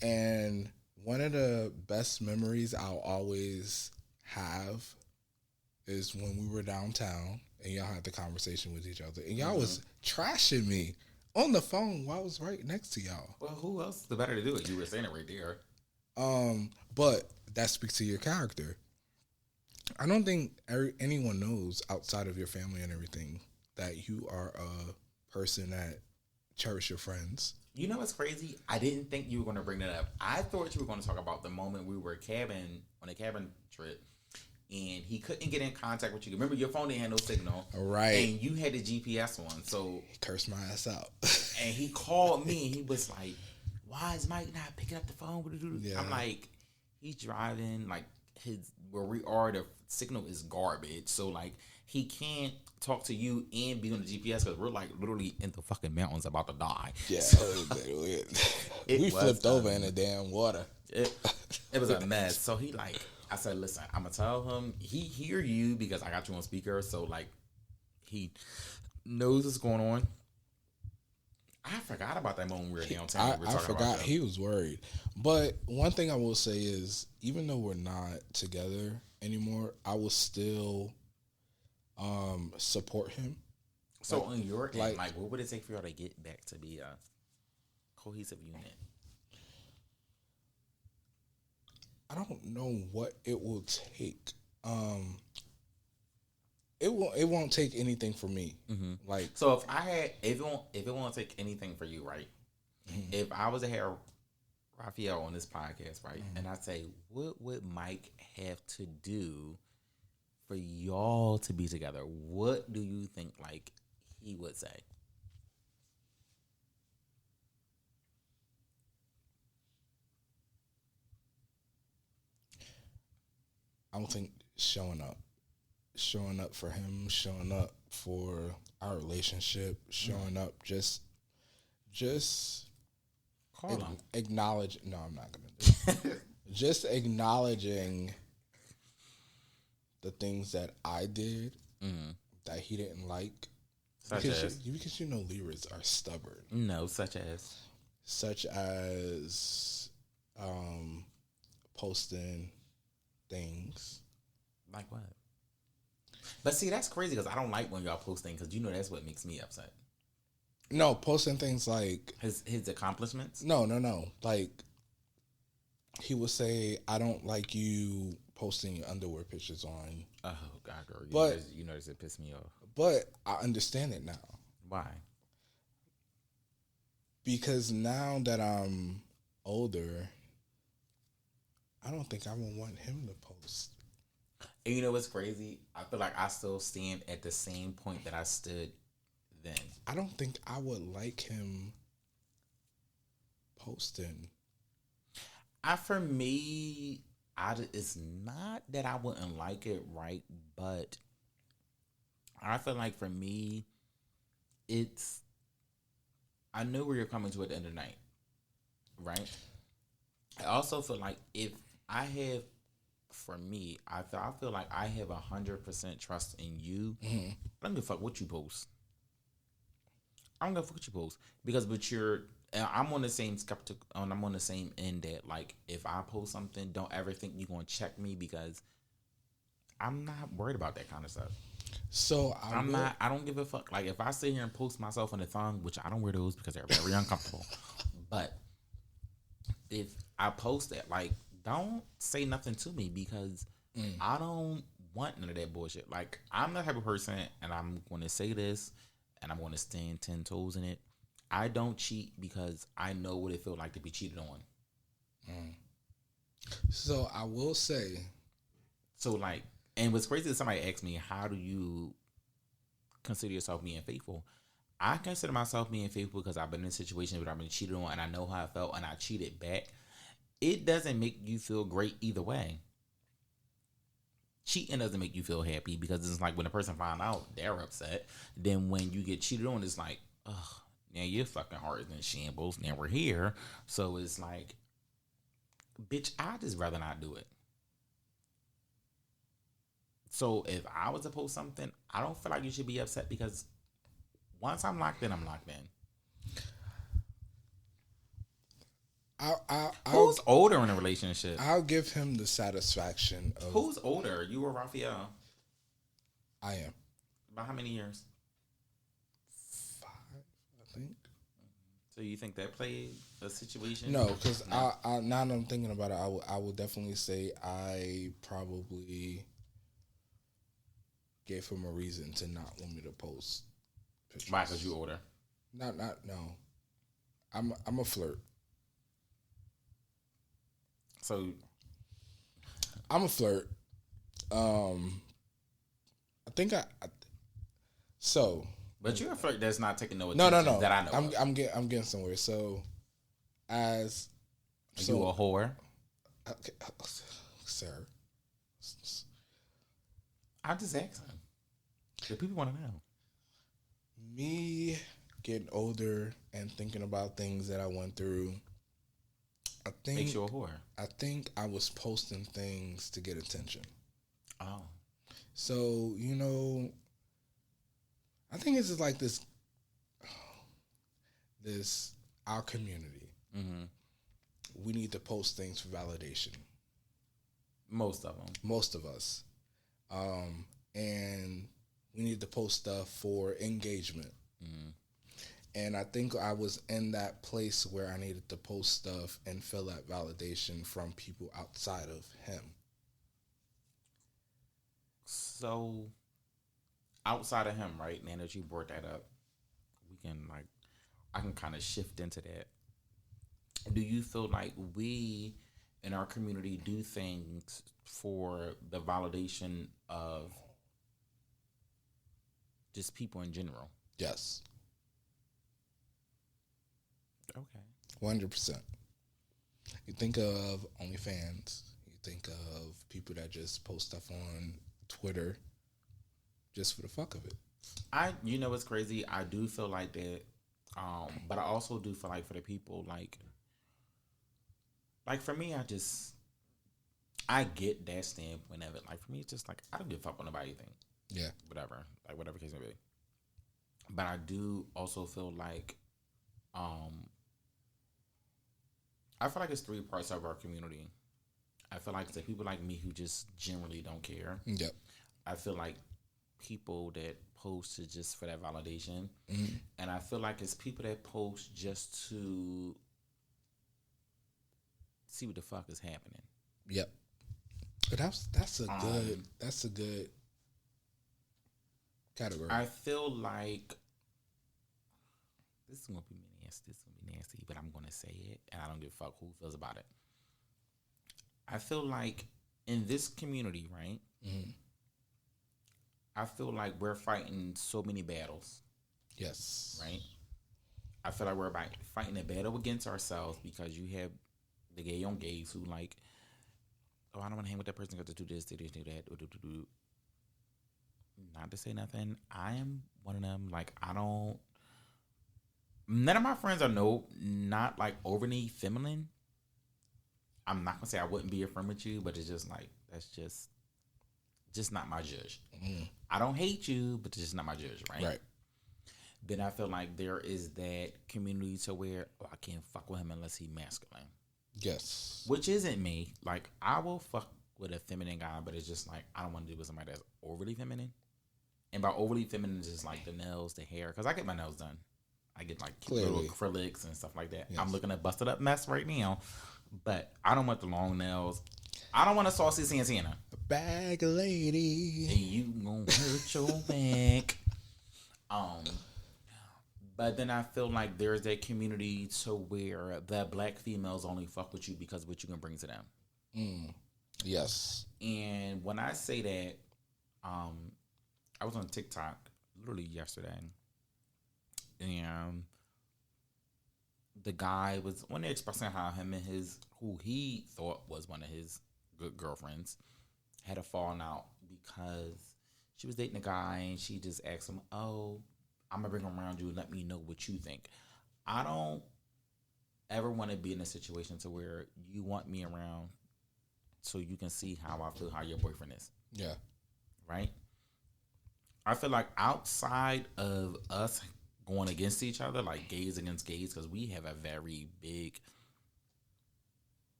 And one of the best memories I'll always have is when we were downtown and y'all had the conversation with each other and y'all was trashing me on the phone while I was right next to y'all. Well, who else the better to do it? You were saying it right there. But that speaks to your character. I don't think anyone knows outside of your family and everything that you are a person that cherish your friends. You know what's crazy? I didn't think you were going to bring that up. I thought you were going to talk about the moment we were on a cabin trip and he couldn't get in contact with you. Remember, your phone didn't have no signal. Right. And you had the GPS on. So he cursed my ass out. And he called me and he was like, why is Mike not picking up the phone? Yeah. I'm like, he's driving. Like, where we are, the signal is garbage. So, like, he can't talk to you and be on the GPS because we're, like, literally in the fucking mountains about to die. Yeah. We flipped over in the damn water. It was a mess. So, I said, listen, I'm going to tell him, he hear you because I got you on speaker. So, like, he knows what's going on. I forgot about that moment we were downtown. I forgot he was worried. But one thing I will say is, even though we're not together anymore, I will still support him. So on your end, like, what would it take for y'all to get back to be a cohesive unit? I don't know what it will take. It won't take anything for me. Mm-hmm. Like, so if it won't take anything for you, right? Mm-hmm. If I was to have Raphael on this podcast, right, and I say, what would Mike have to do for y'all to be together? What do you think, like, he would say? I don't think showing up for him, showing up for our relationship, showing up just call him. Acknowledge. No, I'm not gonna do it. Just acknowledging the things that I did that he didn't like. Because you know Libras are stubborn. No, such as posting things. Like what? But see, that's crazy because I don't like when y'all post things because you know that's what makes me upset. No, posting things like his accomplishments. No. Like, he would say, "I don't like you posting underwear pictures on." Oh God, girl! You notice it pissed me off. But I understand it now. Why? Because now that I'm older, I don't think I would want him to post. And you know what's crazy? I feel like I still stand at the same point that I stood then. I don't think I would like him posting. For me, it's not that I wouldn't like it, right? But I feel like for me, I know where you're coming to at the end of the night, right? I also feel like if I have, for me, I feel like I have 100% trust in you. Mm-hmm. I don't give a fuck what you post. I don't give a fuck what you post because, I'm on the same I'm on the same end that, like, if I post something, don't ever think you're gonna check me because I'm not worried about that kind of stuff. So I don't give a fuck. Like, if I sit here and post myself on a thong, which I don't wear those because they're very uncomfortable, but if I post that, like, don't say nothing to me because I don't want none of that bullshit. Like, I'm the type of person, and I'm going to say this, and I'm going to stand 10 toes in it. I don't cheat because I know what it feels like to be cheated on. So I will say. So, like, and what's crazy is somebody asked me, how do you consider yourself being faithful? I consider myself being faithful because I've been in situations where I've been cheated on and I know how I felt and I cheated back. It doesn't make you feel great either way. Cheating doesn't make you feel happy because it's like when a person finds out, they're upset. Then when you get cheated on, it's like, ugh, now your fucking heart is in shambles. Now we're here. So it's like, bitch, I'd just rather not do it. So if I was to post something, I don't feel like you should be upset because once I'm locked in, I'm locked in. Who's older in a relationship? I'll give him the satisfaction of... Who's older? You or Raphael? I am. By how many years? 5, I think. So you think that played a situation? No, because I now that I'm thinking about it, I will definitely say I probably gave him a reason to not want me to post pictures. Why? Because you older? No. I'm a flirt. So I'm a flirt. I think so. But you're a flirt that's not taking no No. attention that I know. I'm getting somewhere. So, as you a whore? Okay, sir. I'm just asking. The people want to know. Me getting older and thinking about things that I went through, I think makes you a whore. I think I was posting things to get attention. Oh. So, I think it's just like this our community. Mm-hmm. We need to post things for validation. Most of them. Most of us. And we need to post stuff for engagement. Mm-hmm. And I think I was in that place where I needed to post stuff and feel that validation from people outside of him. So, outside of him, right? Now that you brought that up, I can kind of shift into that. Do you feel like we in our community do things for the validation of just people in general? Yes. Okay. 100%. You think of OnlyFans. You think of people that just post stuff on Twitter just for the fuck of it. You know what's crazy? I do feel like that, but I also do feel like for the people, like for me, I get that standpoint of it. Like, for me, it's just like, I don't give a fuck what nobody think. Yeah. Whatever case may be. But I do also feel like, I feel like it's 3 parts of our community. I feel like it's the people like me who just generally don't care. Yep. I feel like people that post is just for that validation. Mm-hmm. And I feel like it's people that post just to see what the fuck is happening. Yep. But that's a good category. I feel like this is gonna be nasty, but I'm gonna say it, and I don't give a fuck who feels about it. I feel like in this community, right? Mm-hmm. I feel like we're fighting so many battles. Yes. Right? I feel like we're fighting a battle against ourselves because you have the gay on gays who like, oh, I don't want to hang with that person because they do this, do that, do. Not to say nothing. I am one of them. Like, none of my friends are not like overly feminine. I'm not gonna say I wouldn't be a friend with you, but it's just like, that's just not my judge. Mm-hmm. I don't hate you, but it's just not my judge, right? Right. Then I feel like there is that community to where, I can't fuck with him unless he's masculine. Yes. Which isn't me. Like, I will fuck with a feminine guy, but it's just like, I don't want to do with somebody that's overly feminine. And by overly feminine, it's just like the nails, the hair. Because I get my nails done. I get like little acrylics and stuff like that. Yes. I'm looking at busted up mess right now. But I don't want the long nails. I don't want a saucy Santana. A bag lady. And you gonna hurt your back. But then I feel like there's that community to where the black females only fuck with you because of what you can bring to them. Mm. Yes. And when I say that, I was on TikTok literally yesterday, and the guy was when they expressing how him and who he thought was one of his good girlfriends had a falling out because she was dating a guy and she just asked him, "Oh, I'm gonna bring him around you and let me know what you think." I don't ever want to be in a situation to where you want me around so you can see how I feel, how your boyfriend is. Yeah. Right? I feel like outside of us going against each other, like gays against gays, because we have a very big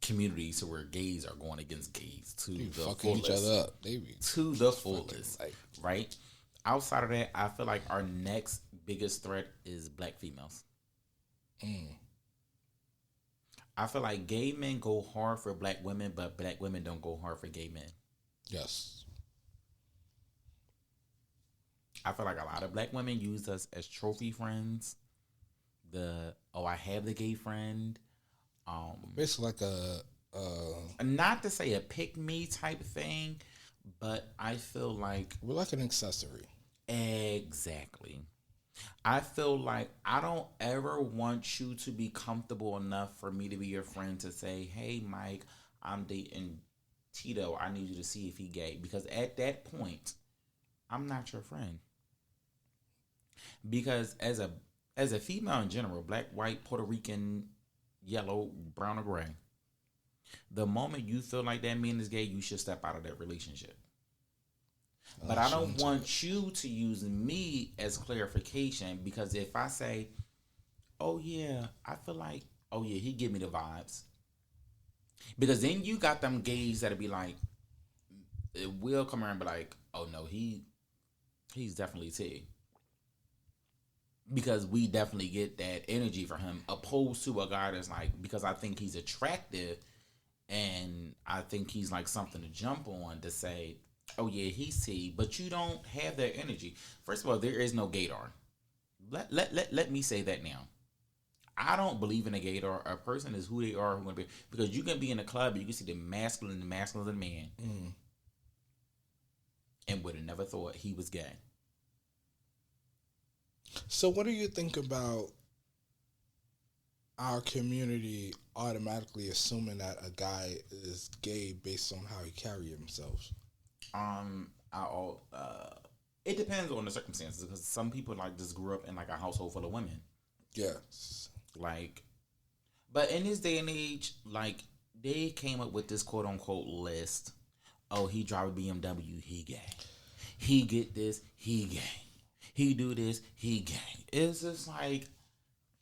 community to where gays are going against gays to They the fucking fullest. each other up. They be To the fullest, like, right? Outside of that, I feel like our next biggest threat is black females. I feel like gay men go hard for black women, but black women don't go hard for gay men. yes. I feel like a lot of black women use us as trophy friends. I have the gay friend. Basically like Not to say a pick me type thing, but I feel like we're like an accessory. exactly. I feel like I don't ever want you to be comfortable enough for me to be your friend to say, hey, Mike, I'm dating Tito. I need you to see if he gay. Because at that point, I'm not your friend. Because as a female in general, black, white, Puerto Rican, yellow, brown, or gray, the moment you feel like that man is gay, you should step out of that relationship. But I don't want you to use me as clarification, because if I say, oh yeah, I feel like, oh yeah, he give me the vibes. Because then you got them gays that'll be like, it will come around and be like, oh no, he's definitely T. Because we definitely get that energy from him, opposed to a guy that's like, because I think he's attractive and I think he's like something to jump on to say, oh yeah, he's T, but you don't have that energy. First of all, there is no gaydar. Let me say that now. I don't believe in a gaydar. A person is who they are, who be, because you can be in a club and you can see the masculine of the man, and would have never thought he was gay. So what do you think about our community automatically assuming that a guy is gay based on how he carry himself? It depends on the circumstances, because some people like just grew up in like a household full of women. Yes. Like, but in this day and age, like they came up with this quote unquote list. Oh, he drive a BMW, he gay. He get this, he gay. He do this, he gay. It's just like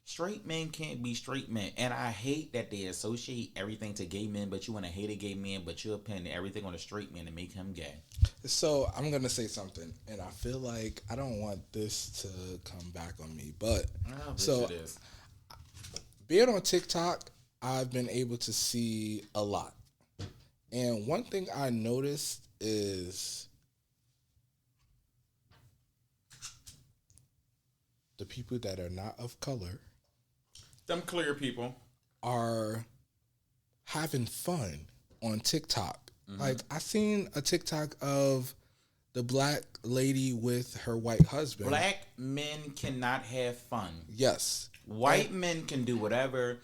straight men can't be straight men. And I hate that they associate everything to gay men, but you want to hate a gay man, but you'll pin everything on a straight man and make him gay. So I'm going to say something, and I feel like I don't want this to come back on me, but so it is. Being on TikTok, I've been able to see a lot. And one thing I noticed is the people that are not of color, Them clear people, are having fun on TikTok. Like, I seen a TikTok of the black lady with her white husband. Black men cannot have fun. Yes. White men can do whatever,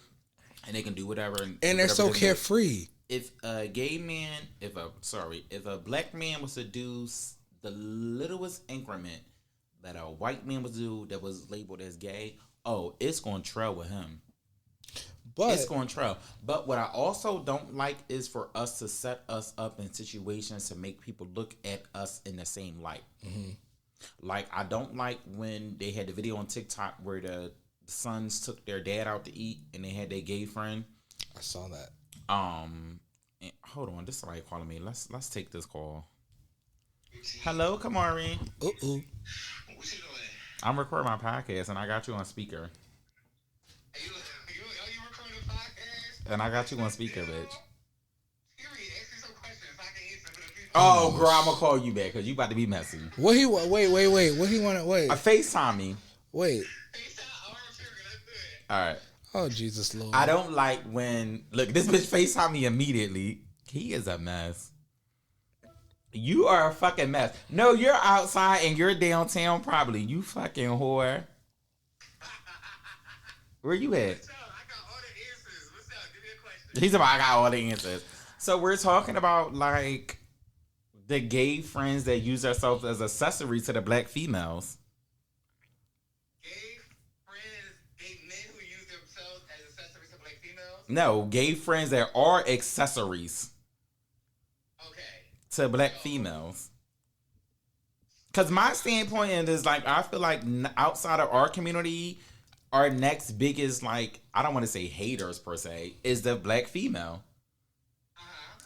and they can do whatever. And they're so carefree. If a gay man, if a black man was to do the littlest increment that a white man would do that was labeled as gay, oh, it's going to trail with him. But it's going to trail. But what I also don't like is for us to set us up in situations to make people look at us in the same light. Like, I don't like when they had the video on TikTok where the sons took their dad out to eat and they had their gay friend. I saw that. Hold on, this is somebody calling me. Let's take this call. Hello, Kamari. Ooh. What you doing? I'm recording my podcast and I got you on speaker. Are you recording a podcast? And I got you on speaker, bitch. Siri, ask me some questions so I can answer for the people. Oh, girl, I'm gonna call you back because you about to be messy. What he want? Wait. What he want to wait? A FaceTime me. Wait. FaceTime, all right, Siri, that's good. All right. Oh, Jesus Lord. I don't like when this bitch FaceTime me immediately. He is a mess. You are a fucking mess. No, you're outside and you're downtown probably. You fucking whore. Where you at? What's up? I got all the answers. What's up? Give me a question. He's about, I got all the answers. So we're talking about like the gay friends that use themselves as accessories to the black females. Gay friends, gay men who use themselves as accessories to black females? No, gay friends that are accessories Okay. to black females. Because my standpoint is like, I feel like outside of our community, our next biggest, like, I don't want to say haters per se, is the black female.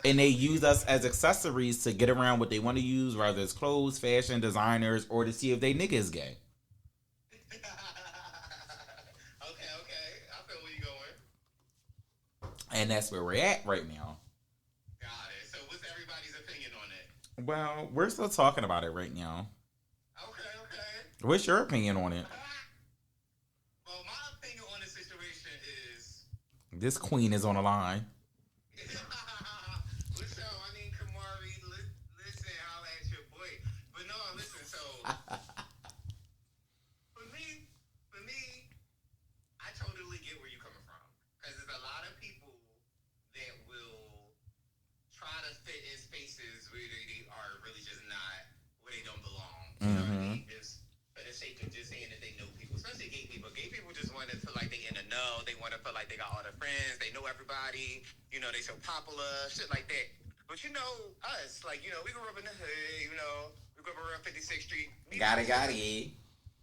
And they use us as accessories to get around what they want to use, whether it's clothes, fashion, designers, or to see if they niggas gay. Okay. I feel where you going. And that's where we're at right now. Got it. So what's everybody's opinion on it? Well, we're still talking about it right now. Okay. What's your opinion on it? Well, my opinion on the situation is. This queen is on the line. What's up? I mean, Kamari, listen, holla at your boy. But no, listen, so. For me, I totally get where you're coming from. Because there's a lot of people that will try to fit in spaces where they are really just not, where they don't belong. You know what I mean? Just for the sake of just saying that they know people, especially gay people. Gay people just want to feel like they in the know. They want to feel like they got all their friends. They know everybody. You know, they so popular, shit like that. But you know, us, like, you know, we grew up in the hood, you know, we grew up around 56th Street. Got it.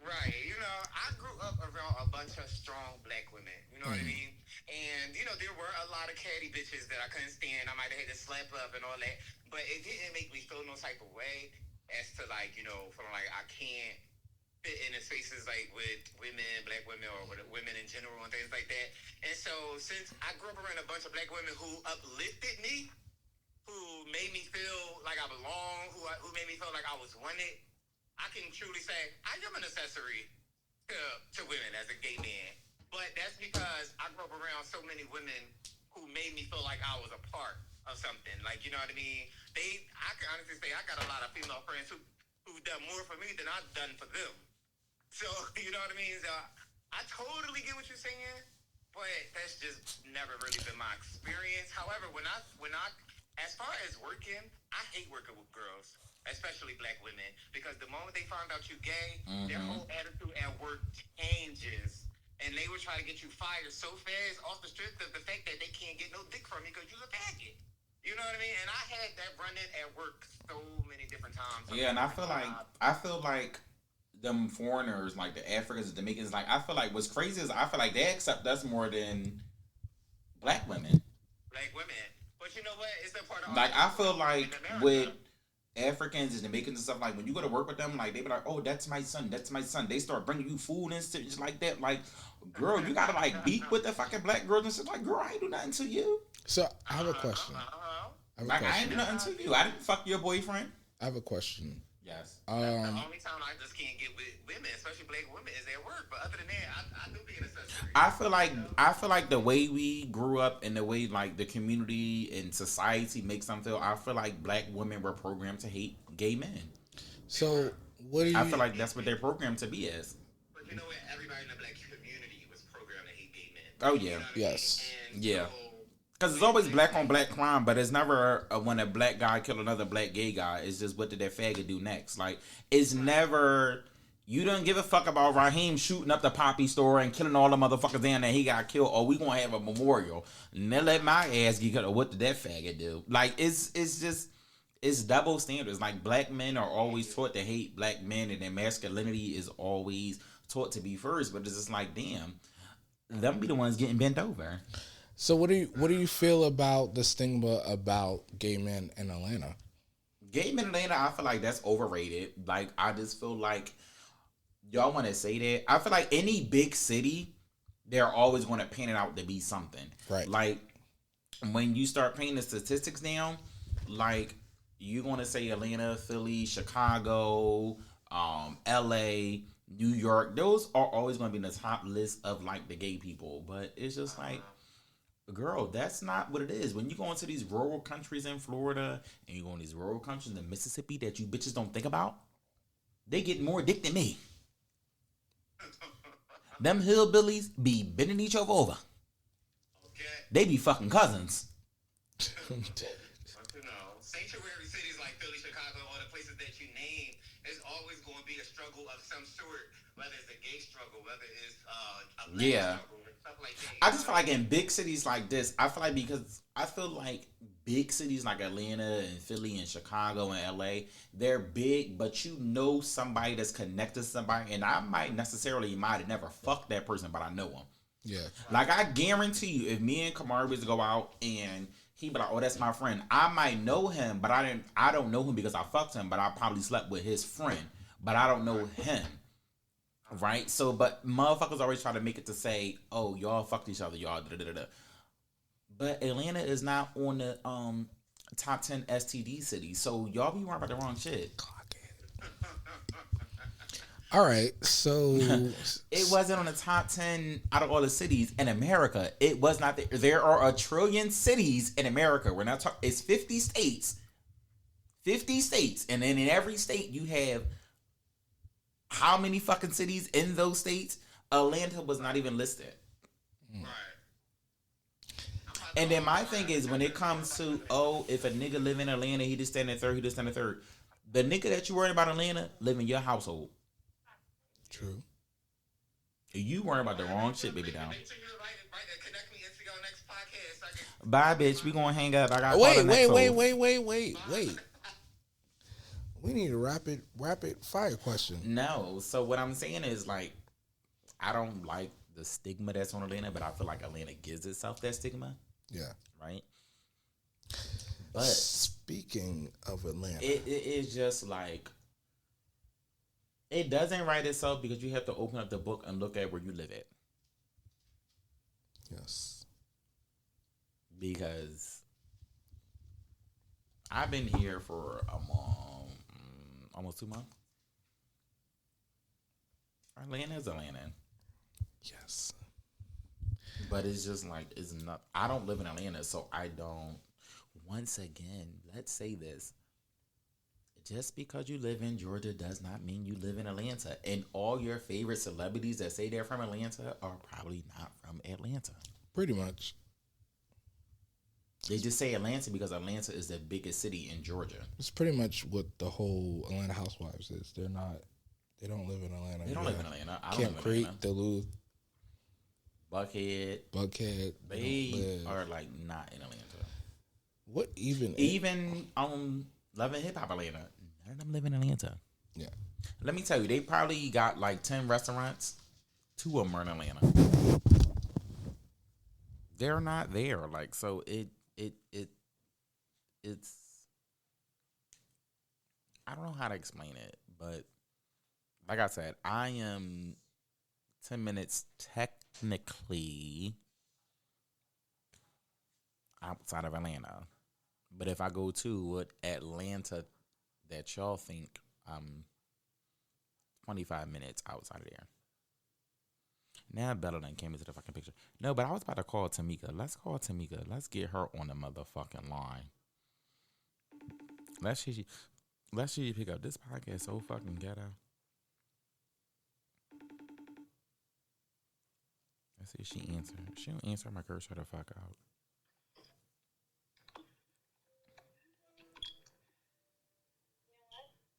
Right, you know, I grew up around a bunch of strong black women, you know what I mean? And, you know, there were a lot of catty bitches that I couldn't stand. I might have had to slap up and all that, but it didn't make me feel no type of way as to, like, you know, feeling like I can't fit in spaces, like, with women, black women, or with women in general and things like that. And so, since I grew up around a bunch of black women who uplifted me, who made me feel like I belong, who made me feel like I was wanted, I can truly say I am an accessory to women as a gay man. But that's because I grew up around so many women who made me feel like I was a part of something. Like, you know what I mean? I can honestly say I got a lot of female friends who've done more for me than I've done for them. So, you know what I mean? So, I totally get what you're saying, but that's just never really been my experience. However, when I as far as working, I hate working with girls, especially black women, because the moment they find out you gay, their whole attitude at work changes. And they will try to get you fired so fast off the strip of the fact that they can't get no dick from you because you're a faggot. You know what I mean? And I had that run-in at work so many different times. Yeah, and I feel like them foreigners, like the Africans, the Dominicans, like I feel like what's crazy is I feel like they accept us more than black women. Black women. But you know what? It's a part of like I feel like with Africans and Jamaicans and stuff, like when you go to work with them, like they be like, "Oh, that's my son, that's my son." They start bringing you food and shit just like that. Like, girl, you gotta like beat with the fucking black girls and shit. Like, girl, I ain't do nothing to you. So I have a question. I ain't do nothing to you. I didn't fuck your boyfriend. I have a question. Yes. The only time I just can't get with women, especially black women, is at work. But other than that, I do be an accessory. I feel like the way we grew up and the way like the community and society makes them feel, I feel like black women were programmed to hate gay men. So what do you? I feel like that's what they're programmed to be as. But you know what? Everybody in the black community was programmed to hate gay men. Oh yeah. You know what I Yes. mean? Yeah. Because it's always black on black crime, but it's never when a black guy kill another black gay guy. It's just what did that faggot do next? Like, it's never... You don't give a fuck about Raheem shooting up the Poppy store and killing all the motherfuckers in there he got killed, or we gonna have a memorial. And then let my ass get cut, or what did that faggot do? Like, it's just... It's double standards. Like, black men are always taught to hate black men, and their masculinity is always taught to be first. But it's just like, damn, them be the ones getting bent over. So what do you feel about the stigma about gay men in Atlanta? Gay men in Atlanta, I feel like that's overrated. Like, I just feel like y'all want to say that. I feel like any big city, they're always going to paint it out to be something. Right. Like, when you start painting the statistics down, like, you're going to say Atlanta, Philly, Chicago, LA, New York. Those are always going to be in the top list of, like, the gay people. But it's just like... Girl, that's not what it is. When you go into these rural countries in Florida and you go in these rural countries in Mississippi that you bitches don't think about, they get more dick than me. Them hillbillies be bending each other over. Okay. They be fucking cousins. You know, sanctuary cities like Philly, Chicago, all the places that you name, there's always going to be a struggle of some sort, whether it's a gay struggle, whether it's a black struggle, or stuff like that. I just feel like in big cities like this, I feel like big cities like Atlanta and Philly and Chicago and LA, they're big, but you know somebody that's connected to somebody, and I might have never fucked that person, but I know him. Yeah. Like, I guarantee you, if me and Kamari was to go out and he be like, oh, that's my friend. I might know him, but I don't know him because I fucked him, but I probably slept with his friend, but I don't know him. Right? So, but motherfuckers always try to make it to say, oh, y'all fucked each other, y'all da-da-da-da. But Atlanta is not on the top 10 STD cities, so y'all be worrying about the wrong shit. All right, so it wasn't on the top 10 out of all the cities in America. It was not there. There are a trillion cities in America. We're not talking. It's 50 states. 50 states, and then in every state you have how many fucking cities in those states? Atlanta was not even listed. Right. And then my thing is, when it comes to, if a nigga live in Atlanta, he just stand in third, he just stand in third. The nigga that you worried about Atlanta live in your household. True. You worrying about the wrong shit, baby down. Make sure you connect me into your next podcast. So I can... Bye, bitch. We gonna hang up. I got Wait. We need a rapid fire question. No. So what I'm saying is, like, I don't like the stigma that's on Atlanta, but I feel like Atlanta gives itself that stigma. Yeah. Right. But speaking of Atlanta, it is just like, it doesn't write itself because you have to open up the book and look at where you live at. Yes. Because I've been here for almost 2 months. Atlanta's Atlanta. Yes. But it's just like, it's not, I don't live in Atlanta, so I don't. Once again, let's say this. Just because you live in Georgia does not mean you live in Atlanta. And all your favorite celebrities that say they're from Atlanta are probably not from Atlanta. Pretty much. They just say Atlanta because Atlanta is the biggest city in Georgia. It's pretty much what the whole Atlanta Housewives is. They don't live in Atlanta. They don't live in Atlanta. I don't Camp live in Creek, Atlanta. Duluth, Buckhead. They are like not in Atlanta. What even Love and Hip Hop Atlanta. None of them live in Atlanta. Yeah. Let me tell you, they probably got like 10 restaurants. 2 of them are in Atlanta. They're not there. Like, so it's I don't know how to explain it, but like I said, I am 10 minutes technically outside of Atlanta. But if I go to what Atlanta that y'all think, I'm 25 minutes outside of there. Now Bella done came into the fucking picture. No, but I was about to call Tamika. Let's call Tamika. Let's get her on the motherfucking line. Let's see you pick up. This podcast so fucking ghetto. Let's see if she answer. If she don't answer, my curse her the fuck out.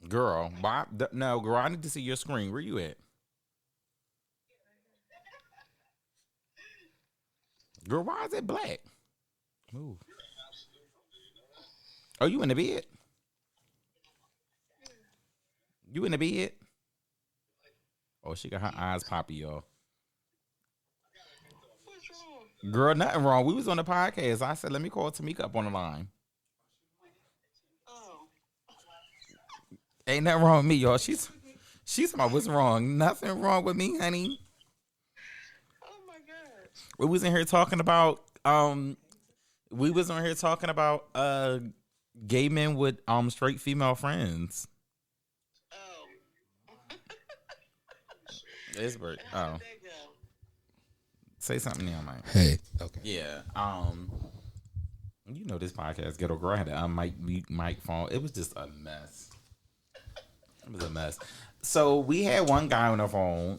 Girl, no, girl, I need to see your screen. Where you at? Girl, why is it black? Move. Oh, you in the bed? You in the bed? Oh, she got her eyes poppy, y'all. What's wrong? Girl, nothing wrong. We was on the podcast. I said, let me call Tamika up on the line. Oh. Ain't nothing wrong with me, y'all. She's talking about what's wrong. Nothing wrong with me, honey. Oh my God. We was in here talking about gay men with straight female friends. Oh. It's bird. How Oh. did that go? Say something now, man. Hey. Okay. Yeah. You know this podcast ghetto grind. Mic phone. It was just a mess. It was a mess. So we had one guy on the phone.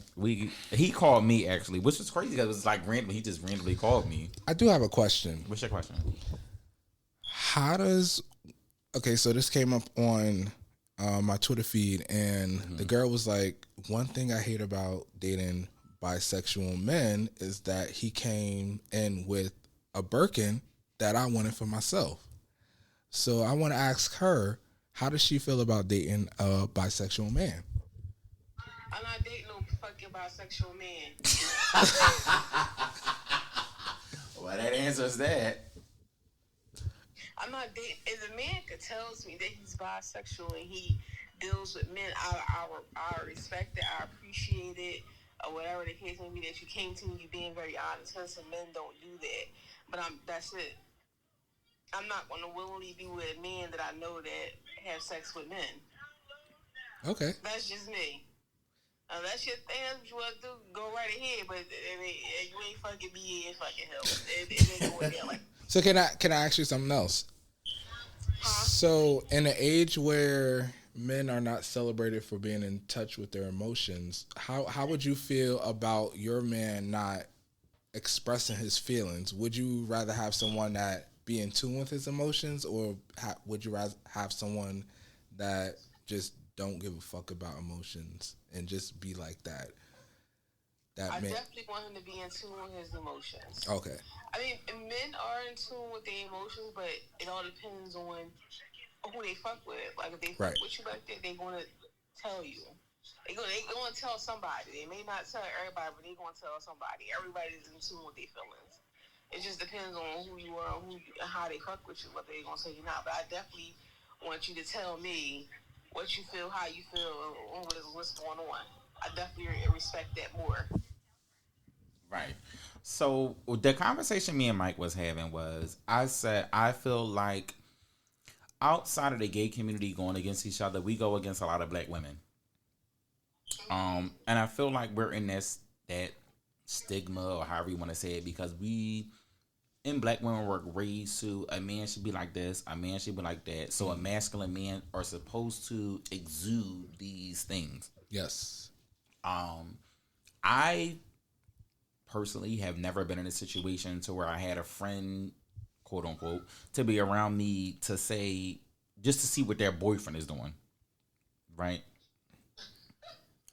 He called me actually, which was crazy because it was like random. He just randomly called me. I do have a question. What's your question? So this came up on my Twitter feed, and the girl was like, one thing I hate about dating bisexual men is that he came in with a Birkin that I wanted for myself. So I want to ask her, how does she feel about dating a bisexual man? I'm not dating no fucking bisexual man. Well, that answers that. I'm not dating. If a man tells me that he's bisexual and he deals with men, I respect it. I appreciate it. Or whatever the case may be, that you came to me, you being very honest. Because some men don't do that. But that's it. I'm not going to willingly be with a man that I know that have sex with men. Okay. That's just me. That's your thing. That's what you want to do. Go right ahead. But you ain't fucking me. You ain't fucking hell. It ain't going there like. So can I ask you something else? Huh? So in an age where men are not celebrated for being in touch with their emotions, how would you feel about your man not expressing his feelings? Would you rather have someone that be in tune with his emotions, or would you rather have someone that just don't give a fuck about emotions and just be like that? I definitely want him to be in tune with his emotions. Okay. I mean, men are in tune with their emotions, but it all depends on who they fuck with. Like, if they fuck with you like that, they're going to tell you. They're going to tell somebody. They may not tell everybody, but they're going to tell somebody. Everybody's in tune with their feelings. It just depends on who you are and how they fuck with you, whether they're going to say you not. But I definitely want you to tell me what you feel, how you feel, and what's going on. I definitely respect that more. Right. So the conversation me and Mike was having was, I said, I feel like outside of the gay community going against each other, we go against a lot of black women. And I feel like we're in that stigma, or however you want to say it, because we, in black women, were raised to a man should be like this, a man should be like that. So a masculine man are supposed to exude these things. Yes. I personally have never been in a situation to where I had a friend, quote unquote, to be around me to say, just to see what their boyfriend is doing. Right?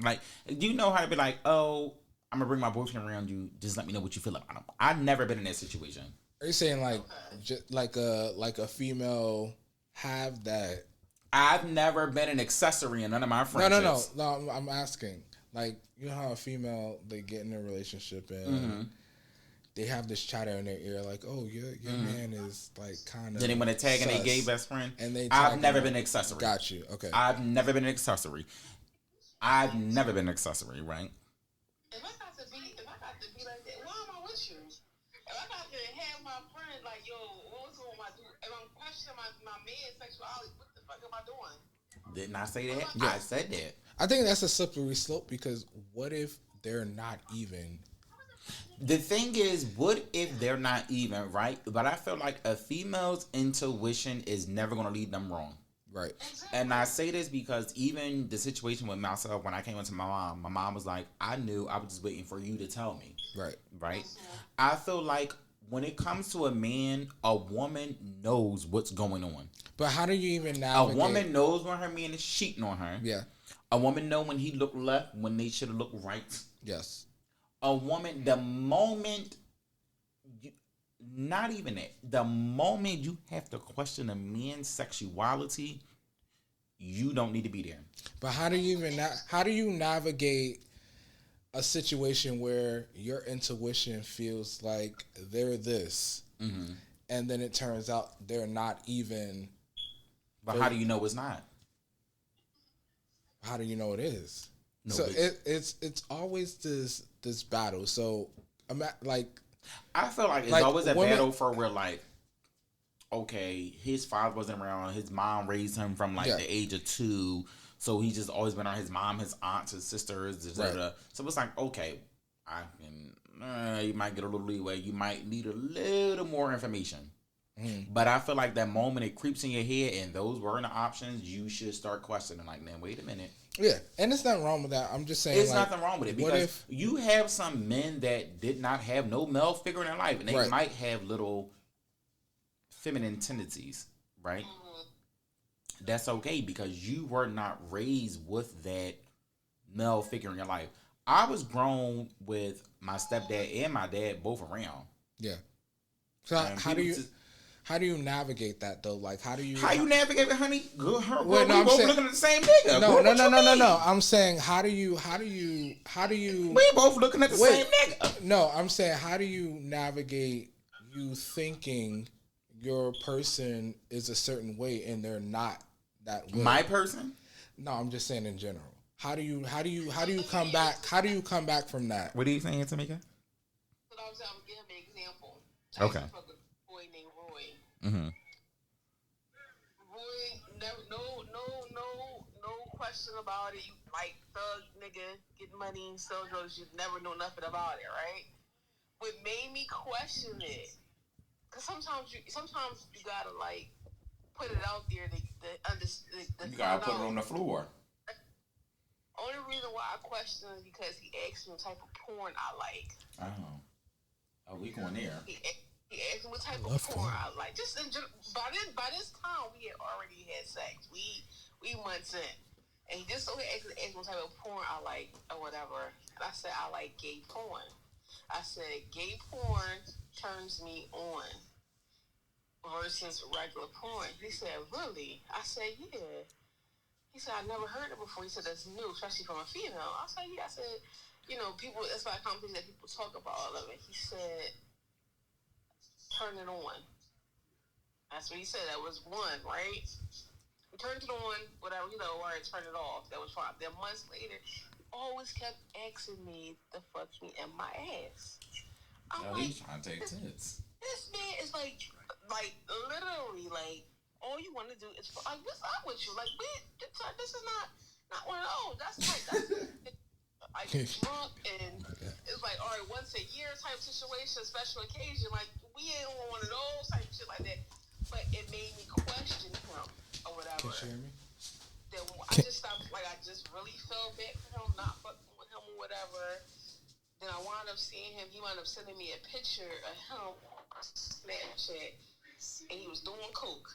Like, do you know how to be like, oh, I'm gonna bring my boyfriend around you, just let me know what you feel about him? I've never been in that situation. Are you saying like a female have that? I've never been an accessory in none of my friendships. No, I'm asking. Like, you know how a female, they get in a relationship and they have this chatter in their ear like, oh, your man is like kind of. Then they want to tag in their gay best friend. And I've never been an accessory. Got you. Okay. I've never been an accessory. I've never been an accessory, right? If I got to be like that, why am I with you? If I got to have my friend like, yo, what's going on? If I'm questioning my man's sexuality, what the fuck am I doing? Didn't I say that? Yeah. I said that. I think that's a slippery slope, because what if they're not even? The thing is, what if they're not even, right? But I feel like a female's intuition is never going to lead them wrong. Right. And I say this because even the situation with myself, when I came into my mom was like, I knew, I was just waiting for you to tell me. Right. Right? I feel like when it comes to a man, a woman knows what's going on. But how do you even navigate? A woman knows when her man is cheating on her. Yeah. A woman know when he looked left, when they should have looked right. Yes. A woman, the moment, not even that, the moment you have to question a man's sexuality, you don't need to be there. But how do you navigate a situation where your intuition feels like they're this, and then it turns out they're not even? But how do you know it's not? How do you know it is? No, so it's always this battle. So I'm like, I feel like it's always a battle for where, like, okay, his father wasn't around, his mom raised him from like the age of 2, so he's just always been around his mom, his aunts, his sisters, etc. So it's like, okay, I can, you might get a little leeway, you might need a little more information. But I feel like that moment it creeps in your head and those were the options, you should start questioning, like, man, wait a minute. Yeah, and there's nothing wrong with that. I'm just saying, there's nothing wrong with it, because you have some men that did not have no male figure in their life, and they might have little feminine tendencies, right? That's okay, because you were not raised with that male figure in your life. I was grown with my stepdad and my dad both around. Yeah. So how do you navigate that though? Like, how you navigate it, honey? Good, Wait, no, I'm both saying, looking at the same nigga. No. I'm saying, how do you? We both looking at the same nigga. No, I'm saying, how do you navigate you thinking your person is a certain way and they're not that way. My person? No, I'm just saying in general. How do you come back? How do you come back from that? What are you saying, Tamika? So I was giving him an example. Okay. I fucked with a boy named Roy. Mm-hmm. Roy, never, no question about it. You like thug nigga, get money, sell drugs. You never know nothing about it, right? What made me question it, because sometimes you gotta like put it out there to understand. You gotta put it on the floor. Only reason why I question is because he asked me what type of porn I like. Oh, we going there. He asked me what type of porn I like. Just by this time we had already had sex. We months in, and he just so he asked me what type of porn I like or whatever. And I said I like gay porn. I said gay porn turns me on versus regular porn. He said, really? I said, yeah. He said, I never heard it before. He said, that's new, especially from a female. I said, yeah. I said, people, that's why I conversation that people talk about all of it. He said, turn it on. That's what he said. That was one, right? We turned it on, whatever, all right, turn it off. That was fine. Then months later, he always kept asking me to fuck me in my ass. He's trying to take tits. This man is like literally, like, all you want to do is like, what's up with you? Like, this is not one of those. That's like drunk and it's like, all right, once a year type situation, special occasion. Like, we ain't on one of those type of shit like that. But it made me question him or whatever. Can you hear me? Then I just stopped. Like, I just really felt bad for him, not fucking with him or whatever. Then I wound up seeing him. He wound up sending me a picture of him on Snapchat, and he was doing coke.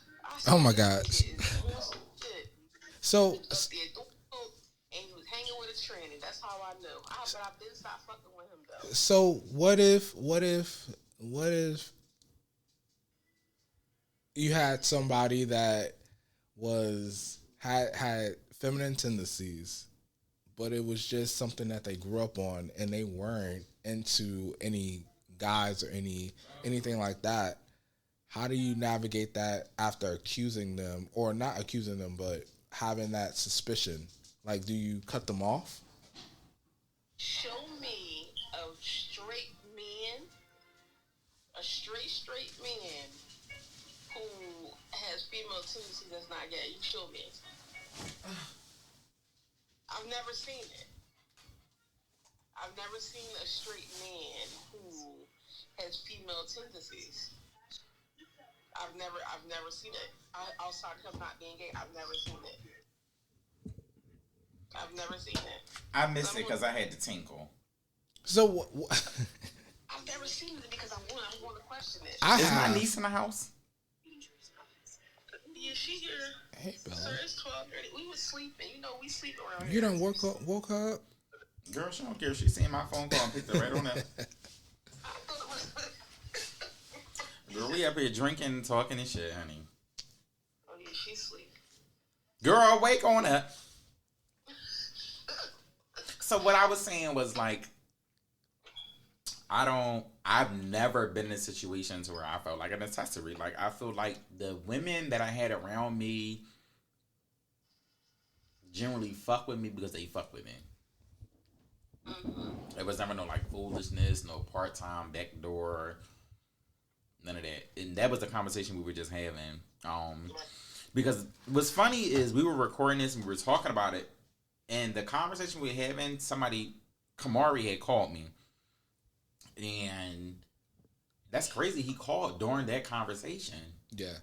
Oh my God. So, and he was hanging with a tranny. That's how I knew. But I didn't stop fucking with him though. So what if you had somebody that had feminine tendencies, but it was just something that they grew up on and they weren't into any guys or anything like that? How do you navigate that after accusing them, or not accusing them, but having that suspicion? Like, do you cut them off? Show me a straight man who has female tendencies that's not gay. You show me. I've never seen it. I've never seen a straight man who has female tendencies. I've never seen it. Outside of him not being gay, I've never seen it. I've never seen it. I missed it because I had to tinkle. So I've never seen it because I'm going to question it. Is my niece in the house? Yeah, she here. Hey, Bella. Sir, it's 12:30. We was sleeping. We sleep around You here. done woke her up? Girl, she don't care. She seen my phone call and picked it right on up. Girl, we up here drinking, talking and shit, honey. Oh yeah, she sleep. Girl, wake on up. So what I was saying was like, I've never been in situations where I felt like an accessory. Like, I feel like the women that I had around me generally fuck with me because they fuck with me. There was never no like foolishness, no part-time, backdoor, none of that. And that was the conversation we were just having. Because what's funny is we were recording this and we were talking about it, and the conversation we were having, Kamari had called me. And that's crazy. He called during that conversation. Yeah.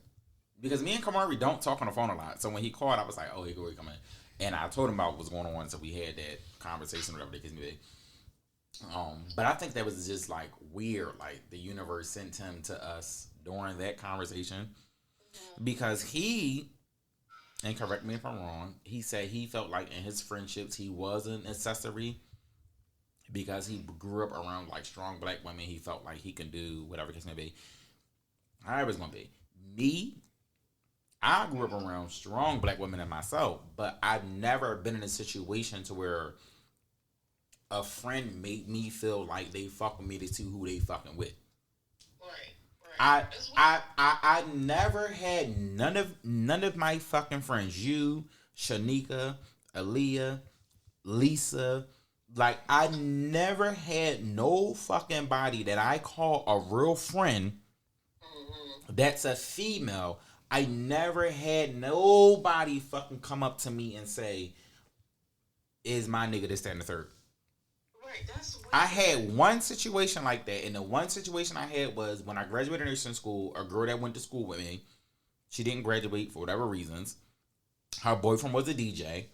Because me and Kamari don't talk on the phone a lot. So when he called, I was like, oh, here we come in. And I told him about what was going on. So we had that conversation, whatever the case may be. But I think that was just like weird. Like the universe sent him to us during that conversation. Because he, and correct me if I'm wrong, he said he felt like in his friendships he was an accessory. Because he grew up around like strong black women, he felt like he can do whatever the case may be. However it's gonna be. Me, I grew up around strong black women in myself, but I've never been in a situation to where a friend made me feel like they fucking me to see who they fucking with. Right. I never had none of my fucking friends. You, Shanika, Aaliyah, Lisa. Like, I never had no fucking body that I call a real friend that's a female. I never had nobody fucking come up to me and say, is my nigga this, that, and the third. Right, that's weird. I had one situation like that, and the one situation I had was when I graduated nursing school, a girl that went to school with me, she didn't graduate for whatever reasons. Her boyfriend was a DJ,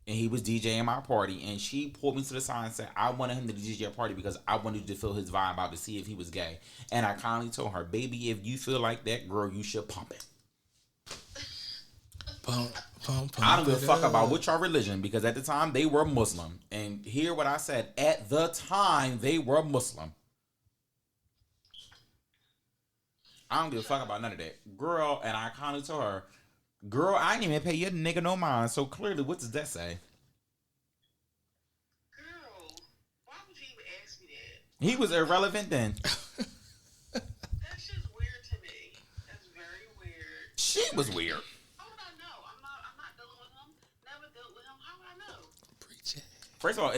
and he was DJing my party, and she pulled me to the side and said, I wanted him to DJ a party because I wanted to feel his vibe out to see if he was gay. And I kindly told her, baby, if you feel like that, girl, you should pump it. I don't give a fuck about what your religion, because at the time they were Muslim. And hear what I said. At the time they were Muslim. I don't give a fuck about none of that. Girl, and I kindly told her, girl, I ain't even pay your nigga no mind. So clearly, what does that say? Girl, why would you even ask me that? He was irrelevant then. That's just weird to me. That's very weird. She was weird. How would I know? I'm not dealing with him. Never dealt with him. How would I know? Preach it. First of all,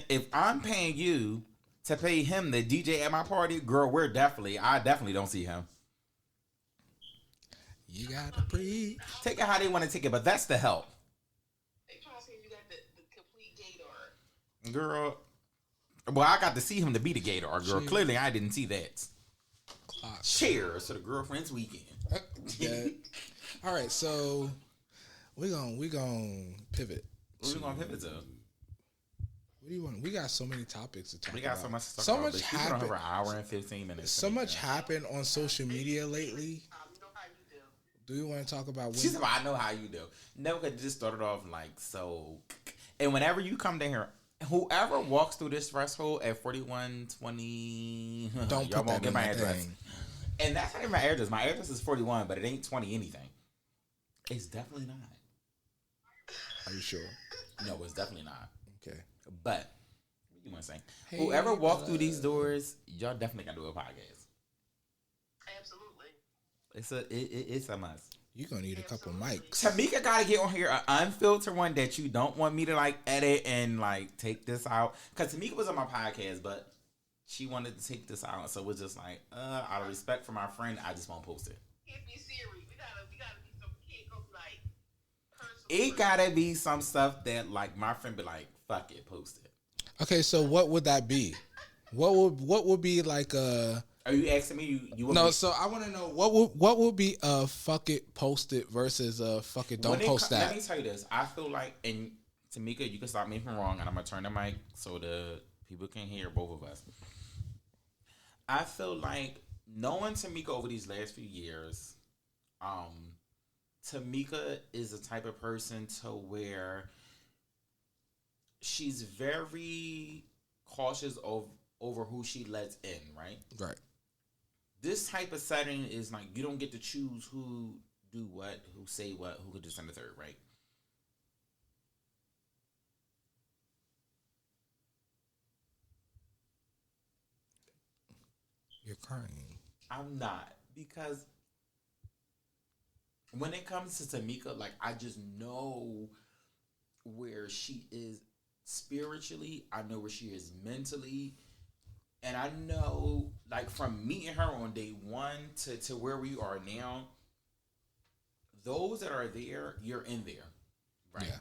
if I'm paying you to pay him the DJ at my party, girl, I definitely don't see him. You gotta breathe. Take it how they want to take it, but that's the help. They trying to say you got the complete gator. Girl, well, I got to see him to be the gator, girl. Cheers. Clearly, I didn't see that. Clock. Cheers to the girlfriend's weekend. Yeah. All right, so we gonna pivot. What we gonna pivot to? What do you want? We got so many topics to talk about. We got so much to talk so about. much Bitch, we been on happened. here for an hour and 15 minutes. So much happened on social media lately. You know how you do. Do you want to talk about? She said, I know how you do. No, because it just started off like so. And whenever you come down here, whoever walks through this threshold at 4120, Don't y'all put won't that get in my my address. thing. And that's not even my address. My address is 41, but it ain't 20 anything. It's definitely not. Are you sure? No, it's definitely not. Okay. But what you want to say? Hey, Whoever walks through these doors, y'all definitely gotta do a podcast. Absolutely. It's a must. You're gonna need a couple mics. Tamika gotta get on here an unfiltered one that you don't want me to like edit and like take this out. Cause Tamika was on my podcast, but she wanted to take this out, so it's just like, out of respect for my friend, I just won't post it. Can't be serious. We gotta be some. Can't go like personal. It gotta be some stuff that like my friend be like, fuck it, post it. Okay, so what would that be? What would be like a? Are you asking me? You No, so I want to know what would be a fuck it, post it versus a fuck it, don't post that. Let me tell you this. I feel like, and Tamika, you can stop me if I'm wrong, and I'm gonna turn the mic so the people can hear both of us. I feel like knowing Tamika over these last few years, Tamika is the type of person to where she's very cautious over who she lets in, right? Right. This type of setting is like you don't get to choose who do what, who say what, who could just send the third, right? You're crying. I'm not, because when it comes to Tamika, like I just know where she is spiritually. I know where she is mentally. And I know, like, from meeting her on day one to where we are now, those that are there, you're in there, right? Yeah.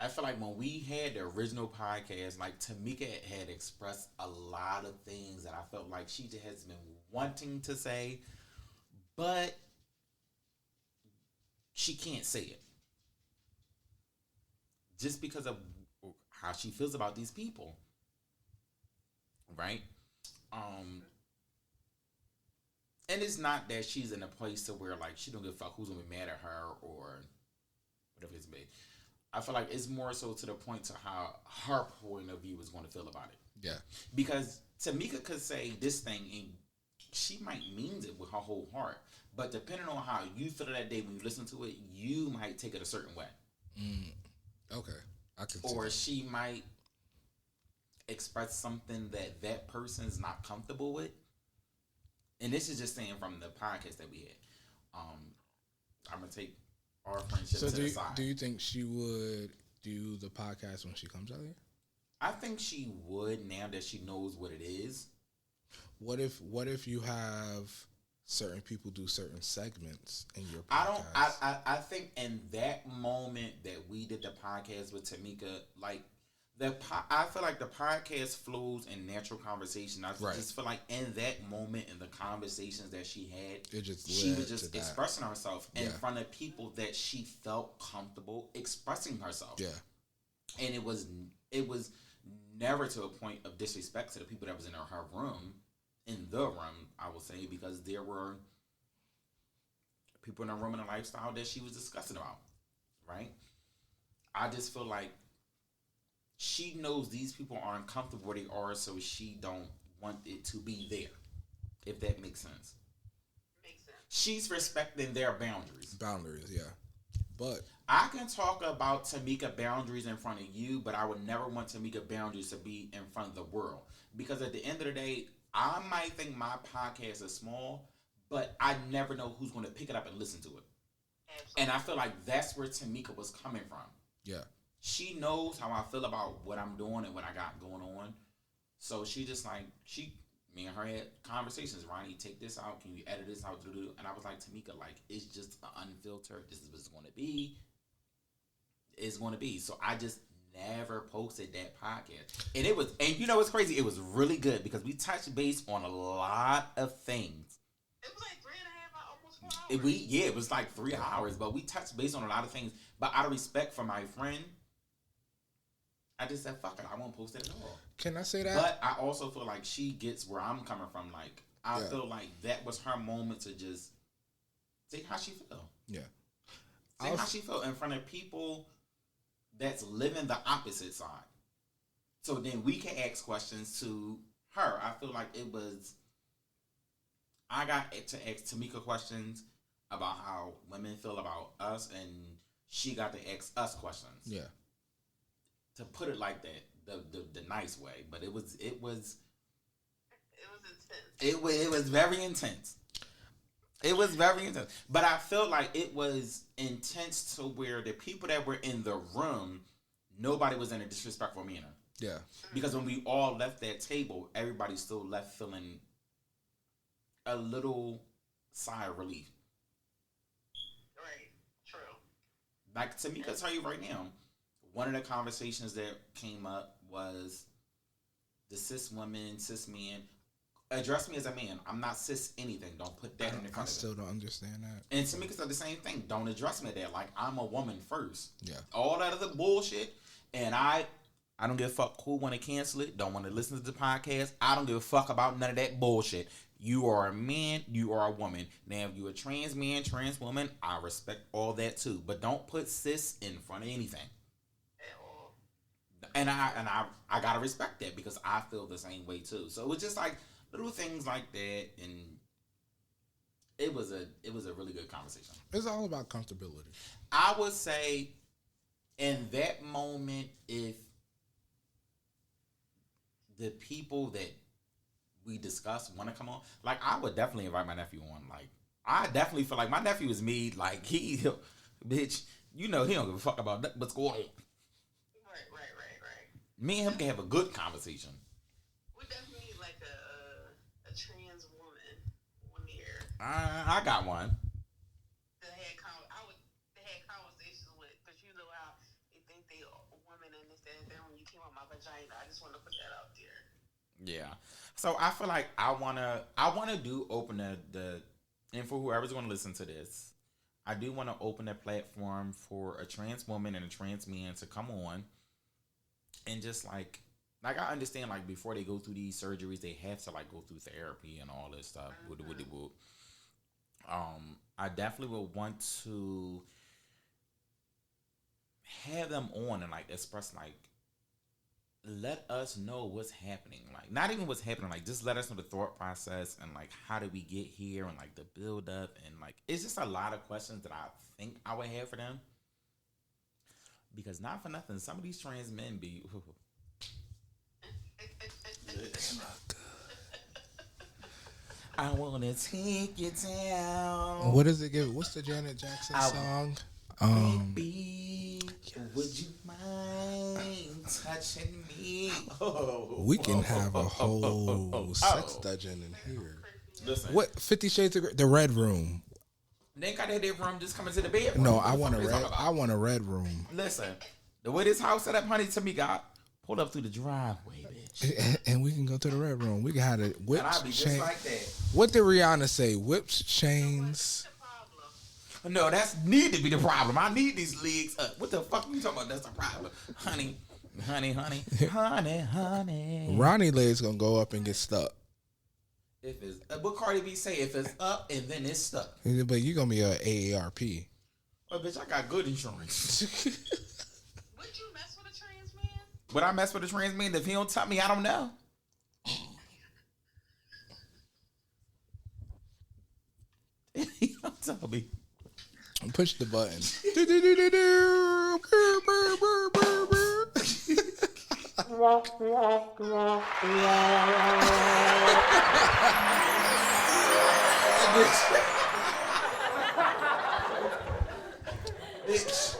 I feel like when we had the original podcast, like, Tamika had expressed a lot of things that I felt like she just has been wanting to say, but she can't say it. Just because of how she feels about these people, right? And it's not that she's in a place to where like she don't give a fuck who's gonna be mad at her or whatever it's be. I feel like it's more so to the point to how her point of view is going to feel about it. Yeah. Because Tamika could say this thing and she might mean it with her whole heart, but depending on how you feel that day when you listen to it, you might take it a certain way. Okay. I can see Or that. she might, express something that that person's not comfortable with. And this is just saying from the podcast that we had. I'm gonna take our friendship to the side. Do you think she would do the podcast when she comes out here? I think she would now that she knows what it is. What if you have certain people do certain segments in your podcast? I think in that moment that we did the podcast with Tamika, like I feel like the podcast flows in natural conversation. I just feel like in that moment, in the conversations that she had, she was just expressing herself in front of people that she felt comfortable expressing herself. Yeah, and it was never to a point of disrespect to the people that was in her room, in the room, I will say, because there were people in her room and a lifestyle that she was discussing about, right? I just feel like she knows these people aren't comfortable where they are, so she don't want it to be there, if that makes sense. Makes sense. She's respecting their boundaries. Boundaries, yeah. But I can talk about Tamika boundaries in front of you, but I would never want Tamika boundaries to be in front of the world. Because at the end of the day, I might think my podcast is small, but I never know who's going to pick it up and listen to it. Absolutely. And I feel like that's where Tamika was coming from. Yeah. She knows how I feel about what I'm doing and what I got going on. So she just like, me and her had conversations. Ronnie, take this out. Can you edit this out? And I was like, Tamika, like, it's just unfiltered. This is what it's going to be. It's going to be. So I just never posted that podcast. And it was, and you know what's crazy? It was really good because we touched base on a lot of things. It was like 3.5 hours, almost 4 hours. It was like 3 hours, but we touched base on a lot of things. But out of respect for my friend, I just said, fuck it, I won't post it at all. Can I say that? But I also feel like she gets where I'm coming from. Like, I feel like that was her moment to just say how she feel. Yeah. Say how she feel in front of people that's living the opposite side. So then we can ask questions to her. I feel like it was, I got to ask Tamika questions about how women feel about us, and she got to ask us questions. Yeah. To put it like that, the nice way, but it was intense. It was very intense. It was very intense, but I feel like it was intense to where the people that were in the room, nobody was in a disrespectful manner. Yeah, because when we all left that table, everybody still left feeling a little sigh of relief. Right. True. Like Tamika tell you right now. One of the conversations that came up was the cis woman, cis man. Address me as a man. I'm not cis anything. Don't put that in the front of it. I still don't understand that. And Tamika said the same thing. Don't address me that. Like, I'm a woman first. Yeah. All that other bullshit. And I don't give a fuck who want to cancel it. Don't want to listen to the podcast. I don't give a fuck about none of that bullshit. You are a man. You are a woman. Now, if you're a trans man, trans woman, I respect all that too. But don't put cis in front of anything. And I gotta respect that because I feel the same way too. So it was just like little things like that, and it was a really good conversation. It's all about comfortability. I would say in that moment, if the people that we discussed want to come on, like I would definitely invite my nephew on. Like I definitely feel like my nephew is me. Like bitch, you know he don't give a fuck about what's going on. Right. Me and him can have a good conversation. We definitely need like a trans woman on here. I got one. They had conversations with, because you know how they think they are a woman and this, that, and then when you came out my vagina, I just want to put that out there. Yeah. So I feel like I wanna do open the and for whoever's gonna listen to this, I do want to open a platform for a trans woman and a trans man to come on. And just like I understand, like before they go through these surgeries, they have to like go through therapy and all this stuff. I definitely would want to have them on and like express like, let us know what's happening. Like not even what's happening, like just let us know the thought process and like how did we get here and like the build up and like it's just a lot of questions that I think I would have for them. Because not for nothing, some of these trans men be. I wanna take you down. What does it give? What's the Janet Jackson song? Baby, would you mind touching me? We can have a whole sex dungeon in here. Listen, What 50 Shades of Grey? The Red Room. they got that room just coming to the bedroom. No, What I the want a fuck they red. talking about? I want a red room. Listen, the way this house set up, honey, to me got pulled up through the driveway, bitch. And we can go to the red room. We can have it And I'll be whips, just chain. like that. What did Rihanna say? Whips, chains. No, that's need to be the problem. I need these legs up. What the fuck are you talking about? That's the problem. Honey. Ronnie legs gonna go up and get stuck. If it's what Cardi B say, if it's up and then it's stuck. But you gonna be a AARP. Oh, bitch, I got good insurance. Would you mess with a trans man? Would I mess with a trans man if he don't tell me? I don't know. He don't tell me. Push the button. Bitch.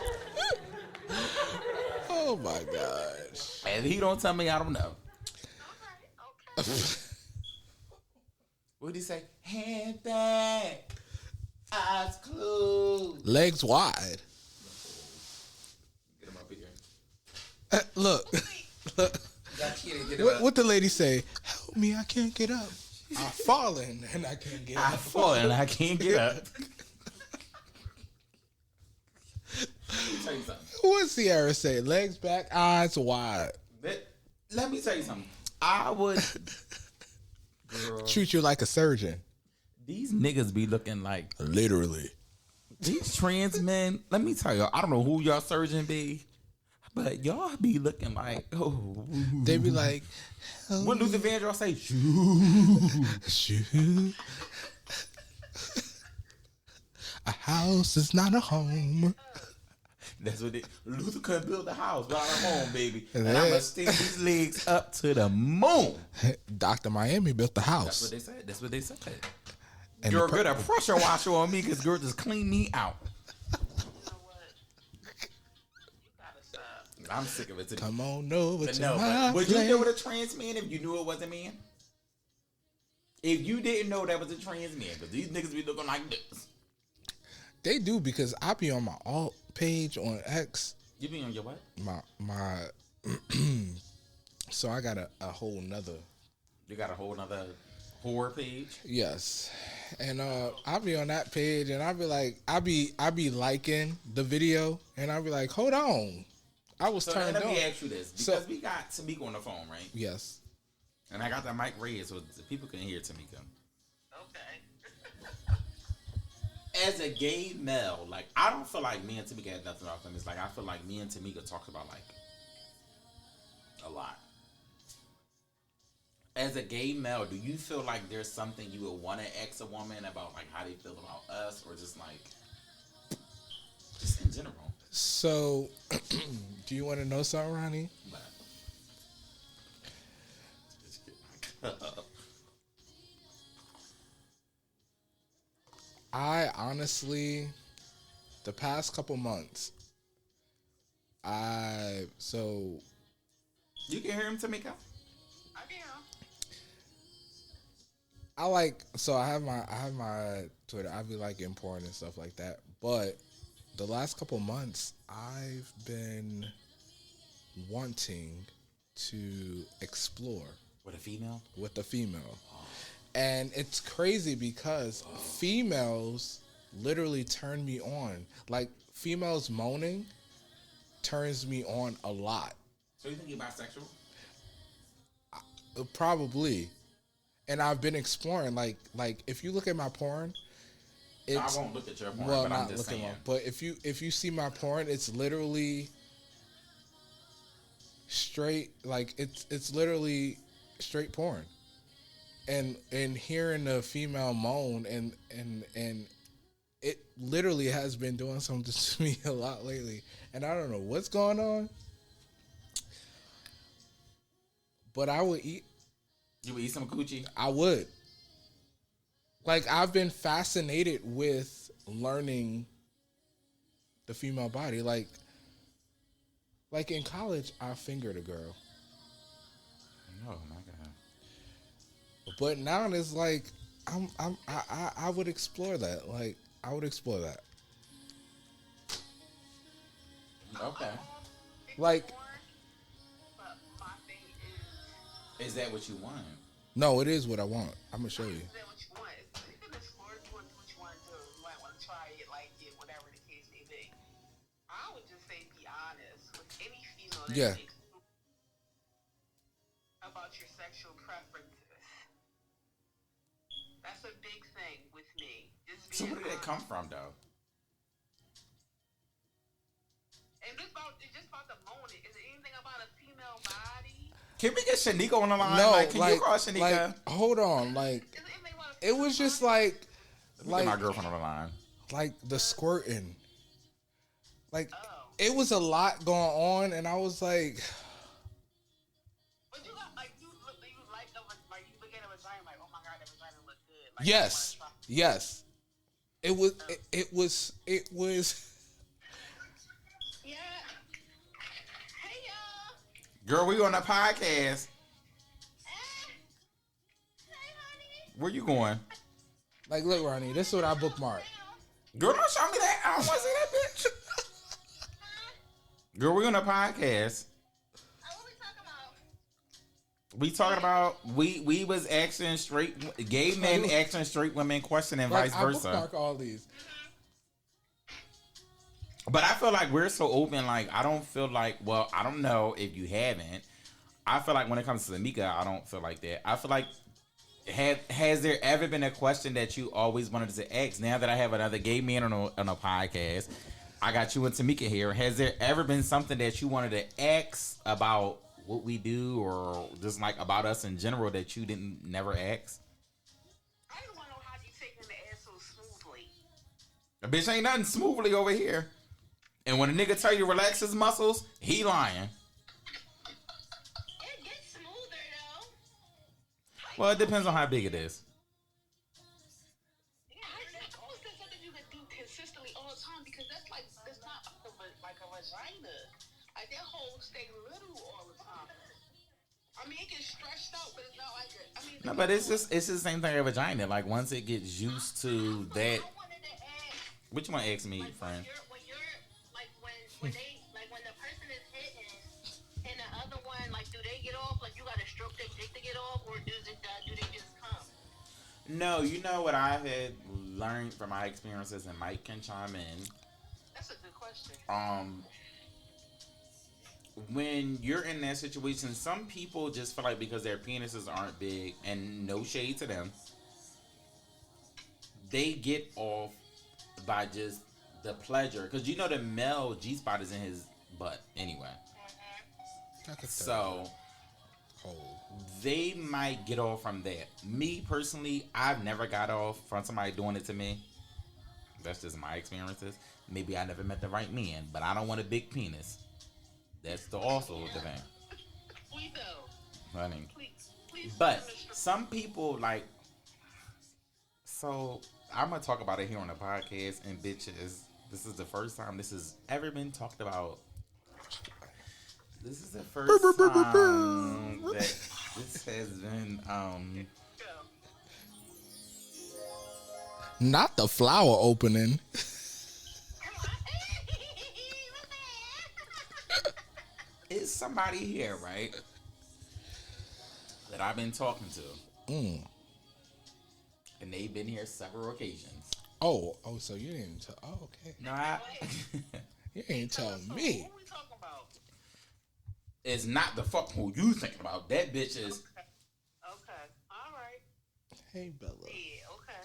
Oh my gosh. If he don't tell me, I don't know. What'd he say? Hand back. Eyes closed. Legs wide. Get him up here. Look. What the lady say? Help me, I can't get up. I've fallen and I can't get up. I fall and I can't get up. Let me tell you something. What Sierra say? Legs back, eyes wide. Let me tell you something. I would. Girl, Treat you like a surgeon. these niggas be looking like Literally. these trans men. Let me tell y'all. I don't know who y'all surgeon be, but y'all be looking like They be like, what Luther Vandross say? shoot. A house is not a home. That's what Luther couldn't build a house without a home, baby. And Yeah. I'm gonna stick these legs up to the moon. Dr. Miami built the That's house. what they said. That's what they said. And You're the good at pressure washer on me because girl just clean me out. You know what? You gotta stop. I'm sick of it today. Come on over But to no, my but would you place. deal with a trans man if you knew it was a man? If you didn't know that was a trans man, because these niggas be looking like this. They do, because I be on my alt page on X. You be on your what? My so I got a whole nother. You got a whole nother horror page? Yes. And I'll be on that page and I'll be like, I be liking the video and I'll be like, hold on. I was So turned let on. me ask you this. Because we got Tamika on the phone, right? Yes. And I got that mic raised so the people can hear Tamika. Okay. As a gay male, like, I don't feel like me and Tamika had nothing off them. It's like, I feel like me and Tamika talked about, like, a lot. As a gay male, do you feel like there's something you would want to ask a woman about, like, how they feel about us, or just, like, just in general? So, do you want to know something, Ronnie? I honestly, the past couple months, You can hear him, Tamika? I can. I have my Twitter. I be liking porn and stuff like that. But the last couple months, I've been wanting to explore With a female? with a female. And it's crazy because females literally turn me on. Like, females moaning turns me on a lot. So you think you're bisexual? Probably. And I've been exploring, like if you look at my porn, No, it's, I won't look at your porn, well, but I'm not just looking saying. at, but if you see my porn, it's literally straight, like it's literally straight porn. And hearing the female moan and it literally has been doing something to me a lot lately. And I don't know what's going on. But I would eat You would eat some coochie? I would. Like, I've been fascinated with learning the female body. Like in college, I fingered a girl. Oh my god! But now it's like I would explore that. Like, I would explore that. Okay. Like, is that what you want? no, it is what I want. I'm gonna show you. Is that what you want? You can explore it, do what you want to do. You might want to try it, like it, whatever the case may be. I would just say be honest with any female that Yeah. thinks about your sexual preferences. That's a big thing with me. Just So being where did that come from, though? And it's just about the moment. Is it anything about a female body? Can we get Shanika on the line? No, Like, can you call Shanika? like, hold on, like, Is it anything about a it was just like, Get my girlfriend on the line. like the squirting. Like, Oh. it was a lot going on, and I was like, But you got like you look at a vagina like, oh my god, that vagina look good. Like, yes, yes. It was. Yeah. Hey y'all. Girl, we on a podcast. Hey honey. Where you going? Like, look, Ronnie, this is what I bookmarked. Girl, don't show me that. I don't want to see that bitch. Girl, we on a podcast. What we talking about? We talking about we was asking straight gay men asking straight women questions and Like, vice I versa. bookmark all these. But I feel like we're so open. Like, I don't feel like. Well, I don't know if you haven't. I feel like when it comes to Mika, I don't feel like that. I feel like has there ever been a question that you always wanted to ask? Now that I have another gay man on a podcast, I got you and Tamika here. Has there ever been something that you wanted to ask about what we do, or just like about us in general that you didn't never ask? I just want to know how you taking the ass so smoothly. A bitch ain't nothing smoothly over here. And when a nigga tell you relax his muscles, he lying. It gets smoother though. Well, it depends on how big it is. Yeah, that's almost something you can do consistently all the time because that's not like a vagina. Like that hole stay little all the time. I mean, it gets stretched out, but it's not like a. I mean, No, but it's the same thing as a vagina. Like, once it gets used to that. I wanted to ask. What you want to ask me, friend? When the person is hitting and the other one, like, do they get off? Like, you gotta stroke their dick to get off, or do they just come? No, you know what I had learned from my experiences, and Mike can chime in. That's a good question. When you're in that situation, some people just feel like because their penises aren't big, and no shade to them, they get off by just the pleasure. Because you know the male G-spot is in his butt anyway. So they might get off from that. Me personally, I've never got off from somebody doing it to me. That's just my experiences. Maybe I never met the right man, but I don't want a big penis. That's also the thing. We know. Honey. Please. But some people like. So I'm gonna talk about it here on the podcast, and bitches, this is the first time this has ever been talked about. This is the first time that this has been. Not the flower opening. It's somebody here, right? That I've been talking to. And they've been here several occasions. Oh, so you didn't tell. Oh, okay. No, You ain't tell me. Who we talking about? It's not the fuck who you thinking about. That bitch is. Okay. All right. Hey, Bella. Yeah. Okay.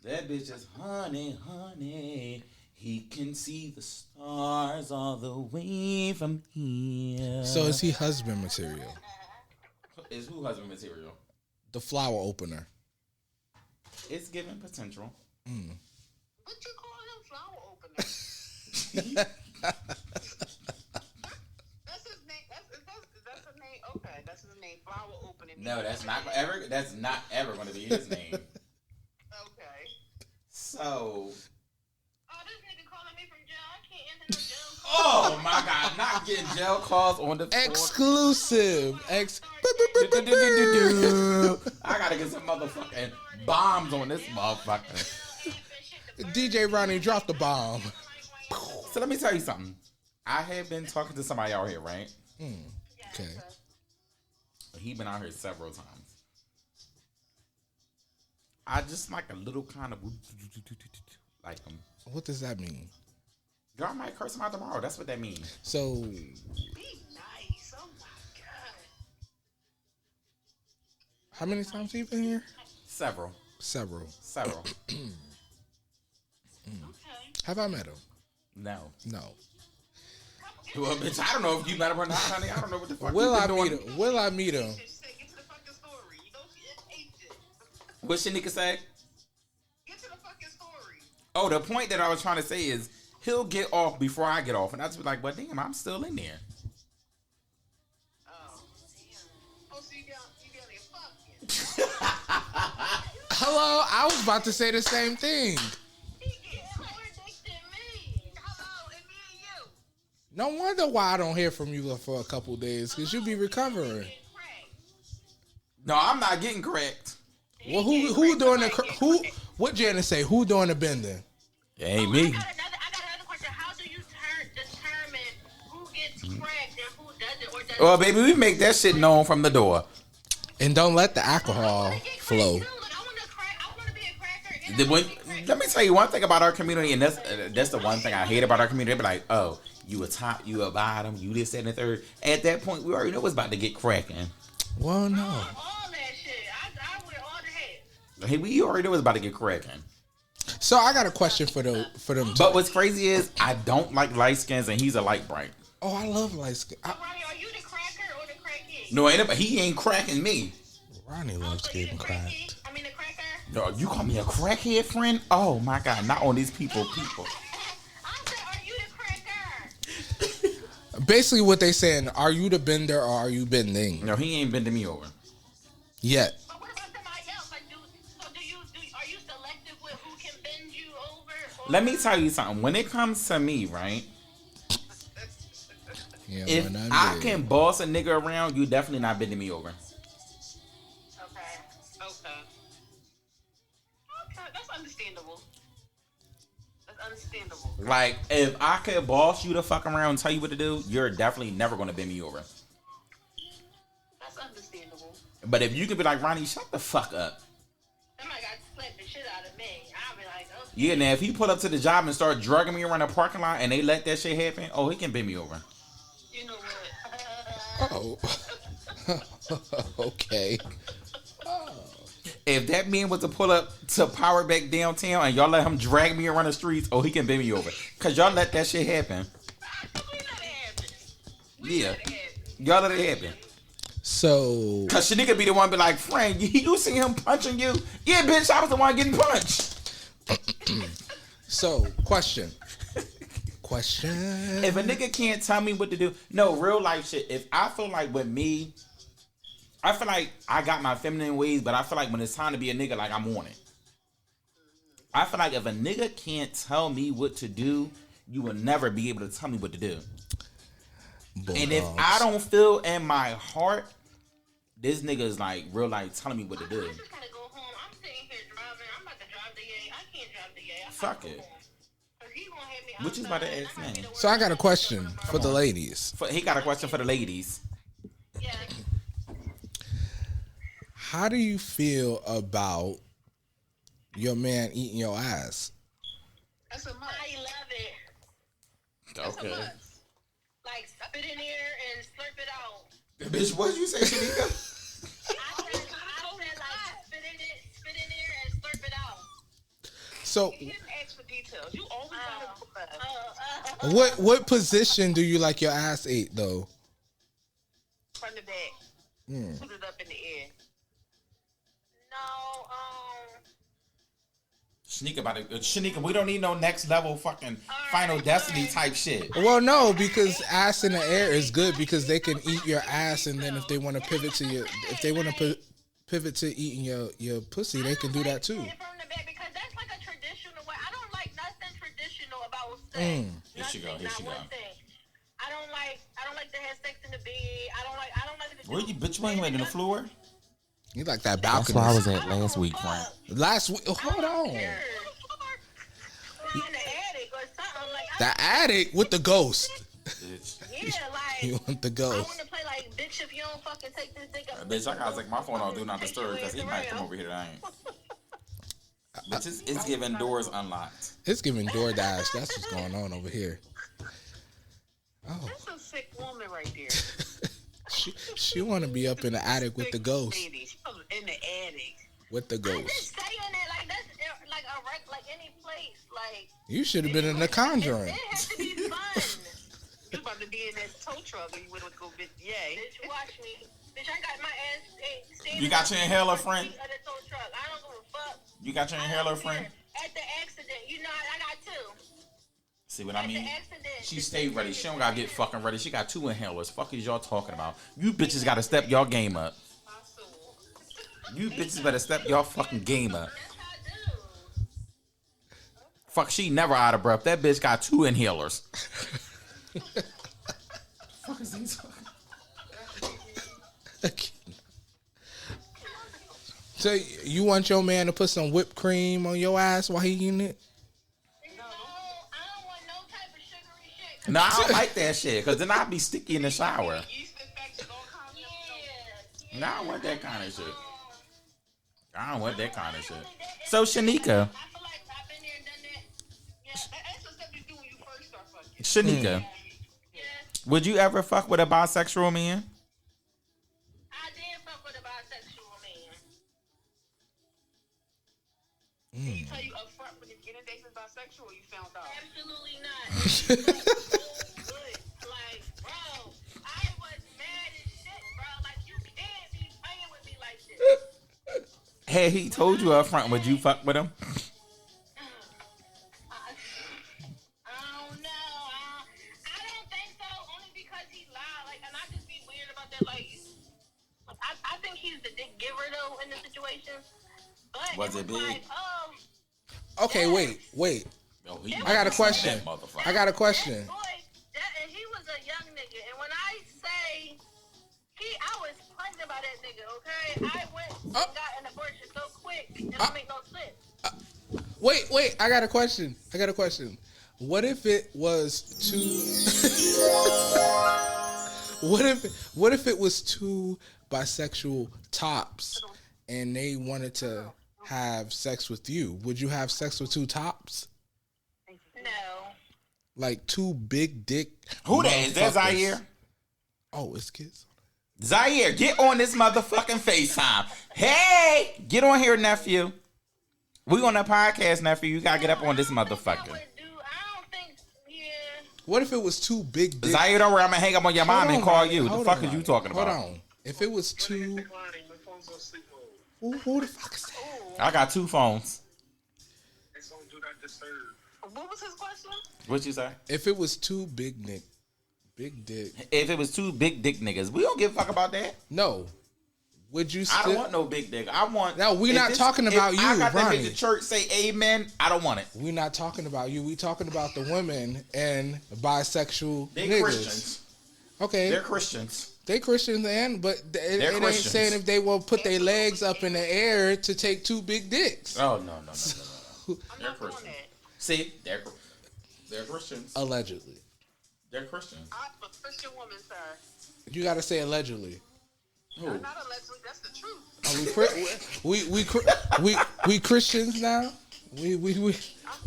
That bitch is honey. He can see the stars all the way from here. So is he husband material? Is who husband material? The flower opener. It's giving potential. What you call him, flower opener? That's his name. That's his name. Okay, that's his name. Flower opening. No, that's That's not ever going to be his name. Okay. So. Oh, this nigga calling me from jail. I can't answer no jail calls. Oh my God! Not getting jail calls on the Exclusive. I gotta get some motherfucking bombs on this motherfucker. DJ Ronnie, drop the bomb. So let me tell you something. I have been talking to somebody out here, right? Okay. He been out here several times. I just like a little kind of like him. What does that mean? Y'all might curse him out tomorrow. That's what that means. So. Be nice. Oh my God. How many times have you been here? Several. Okay. Have I met him? No. No. Well, bitch, I don't know if you met him or not, honey. I don't know what the fuck. Will I doing. meet him? Will I meet him? Get to the fucking story. You know she is agent. What Shanika say? Get to the fucking story. Oh, the point that I was trying to say is he'll get off before I get off, and I just be like, "But damn, I'm still in there." Oh, damn. Oh, so you down there fucking. Hello, I was about to say the same thing. He gets more dick than me. Hello, and me and you. No wonder why I don't hear from you for a couple days, because you be recovering. No, I'm not getting cracked. Well, who doing the what Janice say? Who doing the bending? It ain't me. I got another question. How do you determine who gets cracked and who doesn't or doesn't? Well, baby, we make that shit known from the door. And don't let the alcohol flow. I want to be a cracker. Let me tell you one thing about our community, and that's the one thing I hate about our community. They be like, "Oh, you a top, you a bottom, you this, that, and the third." At that point, we already know what's about to get cracking. Well, no. All that shit. I wear all the hats. Hey, we already know what's about to get cracking. So I got a question for them. But what's crazy is I don't like light skins, and he's a light bright. Oh, I love light skin. Ronnie, are you the cracker or the crackhead? No, he ain't cracking me. Ronnie loves getting cracked. I mean the cracker? No, you call me a crackhead, friend? Oh my God, not on these people. I said, are you the cracker? Basically, what they saying: are you the bender or are you bending? No, he ain't bending me over. Yet. But what about somebody else? Like, are you selective with who can bend you over? Or? Let me tell you something. When it comes to me, right? Yeah, If I can boss a nigga around, you definitely not bending me over. Okay, that's understandable. Like, if I could boss you to fuck around and tell you what to do, you're definitely never going to bend me over. That's understandable. But if you could be like, Ronnie, shut the fuck up. Somebody got to slap the shit out of me. I'll be like, okay. Yeah, now if he pull up to the job and start drugging me around the parking lot and they let that shit happen, oh, he can bend me over. You know what? Oh. Okay. If that man was to pull up to Power Back downtown and y'all let him drag me around the streets, oh, he can bend me over. Because y'all let that shit happen. Yeah. Y'all let it happen. So. Because Shanika be the one be like, friend, you see him punching you? Yeah, bitch, I was the one getting punched. So, question. If a nigga can't tell me what to do, no, real life shit. If I feel like with me, I feel like I got my feminine ways, but I feel like when it's time to be a nigga, like I'm on it. I feel like if a nigga can't tell me what to do, you will never be able to tell me what to do. And if I don't feel in my heart, this nigga is like real like telling me what to do. I just gotta go home. I'm sitting here driving. I'm about to drive the yay. I can't drive the yay. Fuck it. Which is about to ask me. So I got a question for the ladies. He got a question for the ladies. Yeah. How do you feel about your man eating your ass? That's a must. I love it. That's Okay. a must. Like, spit in there and slurp it out. Bitch, what did you say, Shanika? I said, like, spit in there and slurp it out. So, You didn't ask for details. You always gotta what position do you like your ass ate though? from the back. Put it up in the air. No, Shanika, we don't need no next level fucking Final Destiny type shit. Well, no, because ass in the air is good because they can eat your ass, and then if they want to pivot to pivot to eating your pussy, they can do that too. From the back because that's like a traditional way. I don't like nothing traditional about sex. Here she go. I don't like to have sex in the bed. I don't like to Where you bitch? You ain't in the floor. You like that balcony? That's where I was at last week, friend. Last week. Hold on. in the attic or something like. The attic with the ghost. Yeah, like You want the I ghost? want to play like, bitch, if you don't fucking take this dick up. Bitch, I gotta take my phone off, do not disturb, because he might come over here tonight. Bitch, it's giving doors unlocked. It's giving DoorDash. That's what's going on over here. Oh, That's a sick woman right there. she want to be up in the attic with the ghost. Lady. She was in the attic. With the I'm ghost. just saying that, like that's like a like any place, like. You should have been in The Conjuring. It has to be fun. You about to be in that tow truck and you would go, bitch, yay. Bitch, watch me. Bitch, I got my ass. You got your inhaler, friend? I don't give a fuck. You got your inhaler, friend? At the accident, you know, I got two. See what I mean? Accident. She stayed ready. She don't gotta get fucking ready. She got 2 inhalers. Fuck is y'all talking about? You bitches gotta step y'all game up. You bitches better step y'all fucking game up. Fuck, she never out of breath. That bitch got 2 inhalers. Fuck is these? So you want your man to put some whipped cream on your ass while he eating it? No, I don't want no type of sugary shit. No, I don't like that shit, because then I'll be sticky in the shower. No, I don't want that kind of shit. I don't want that kind of shit. So, Shanika. I feel like I've been there and done that. Yeah, that's the stuff you do when you first start fucking. Shanika, would you ever fuck with a bisexual man? I did fuck with a bisexual man. Did he tell you up front when you get a date with bisexual or you found out? Absolutely not. Like, bro, I was mad as shit, bro. Like, you can't be playing with me like this. Hey, he told you up front, would you fuck with him? I don't know. I don't think so, only because he lied. Like, and I just be weird about that. Like, I think he's the dick giver, though, in the situation. But Was it big? like, Okay, wait. Oh, I got a question. I got a question. boy, and he was a young nigga. And when I say I was pregnant by that nigga, okay? I went and got an abortion so quick, it don't make no sense. Wait. I got a question. What if it was two? What if it was 2 bisexual tops, and they wanted to have sex with you? Would you have sex with 2 tops? No. Like 2 big dick. Who that is? That motherfuckers? Zaire? Oh, it's kids. Zaire, get on this motherfucking FaceTime. Hey, get on here, nephew. We on the podcast, nephew. You gotta get up on this motherfucker. What if it was 2 big dick? Zaire, don't worry. I'm gonna hang up on your mom and call you. The fuck is you talking about? Hold on. If it was 2, who the fuck is that? I got 2 phones. What was his question? What you say? If it was 2 big dick. If it was 2 big dick niggas, we don't give a fuck about that. No. Would you still? I don't want no big dick. I want. No, we're not talking about you, I got Ronnie. that bitch at church say amen. I don't want it. We're not talking about you. We talking about the women and bisexual They niggas. Christians. Okay. They're Christians. They Christians, but it ain't Christians. saying if they will put their legs up in the air to take 2 big dicks. Oh no. I'm They're not doing Christians. that. See, they're Christians. Allegedly. They're Christians. I'm a Christian woman, sir. You got to say allegedly. Who? Not allegedly, that's the truth. Are we Christians now? We. I've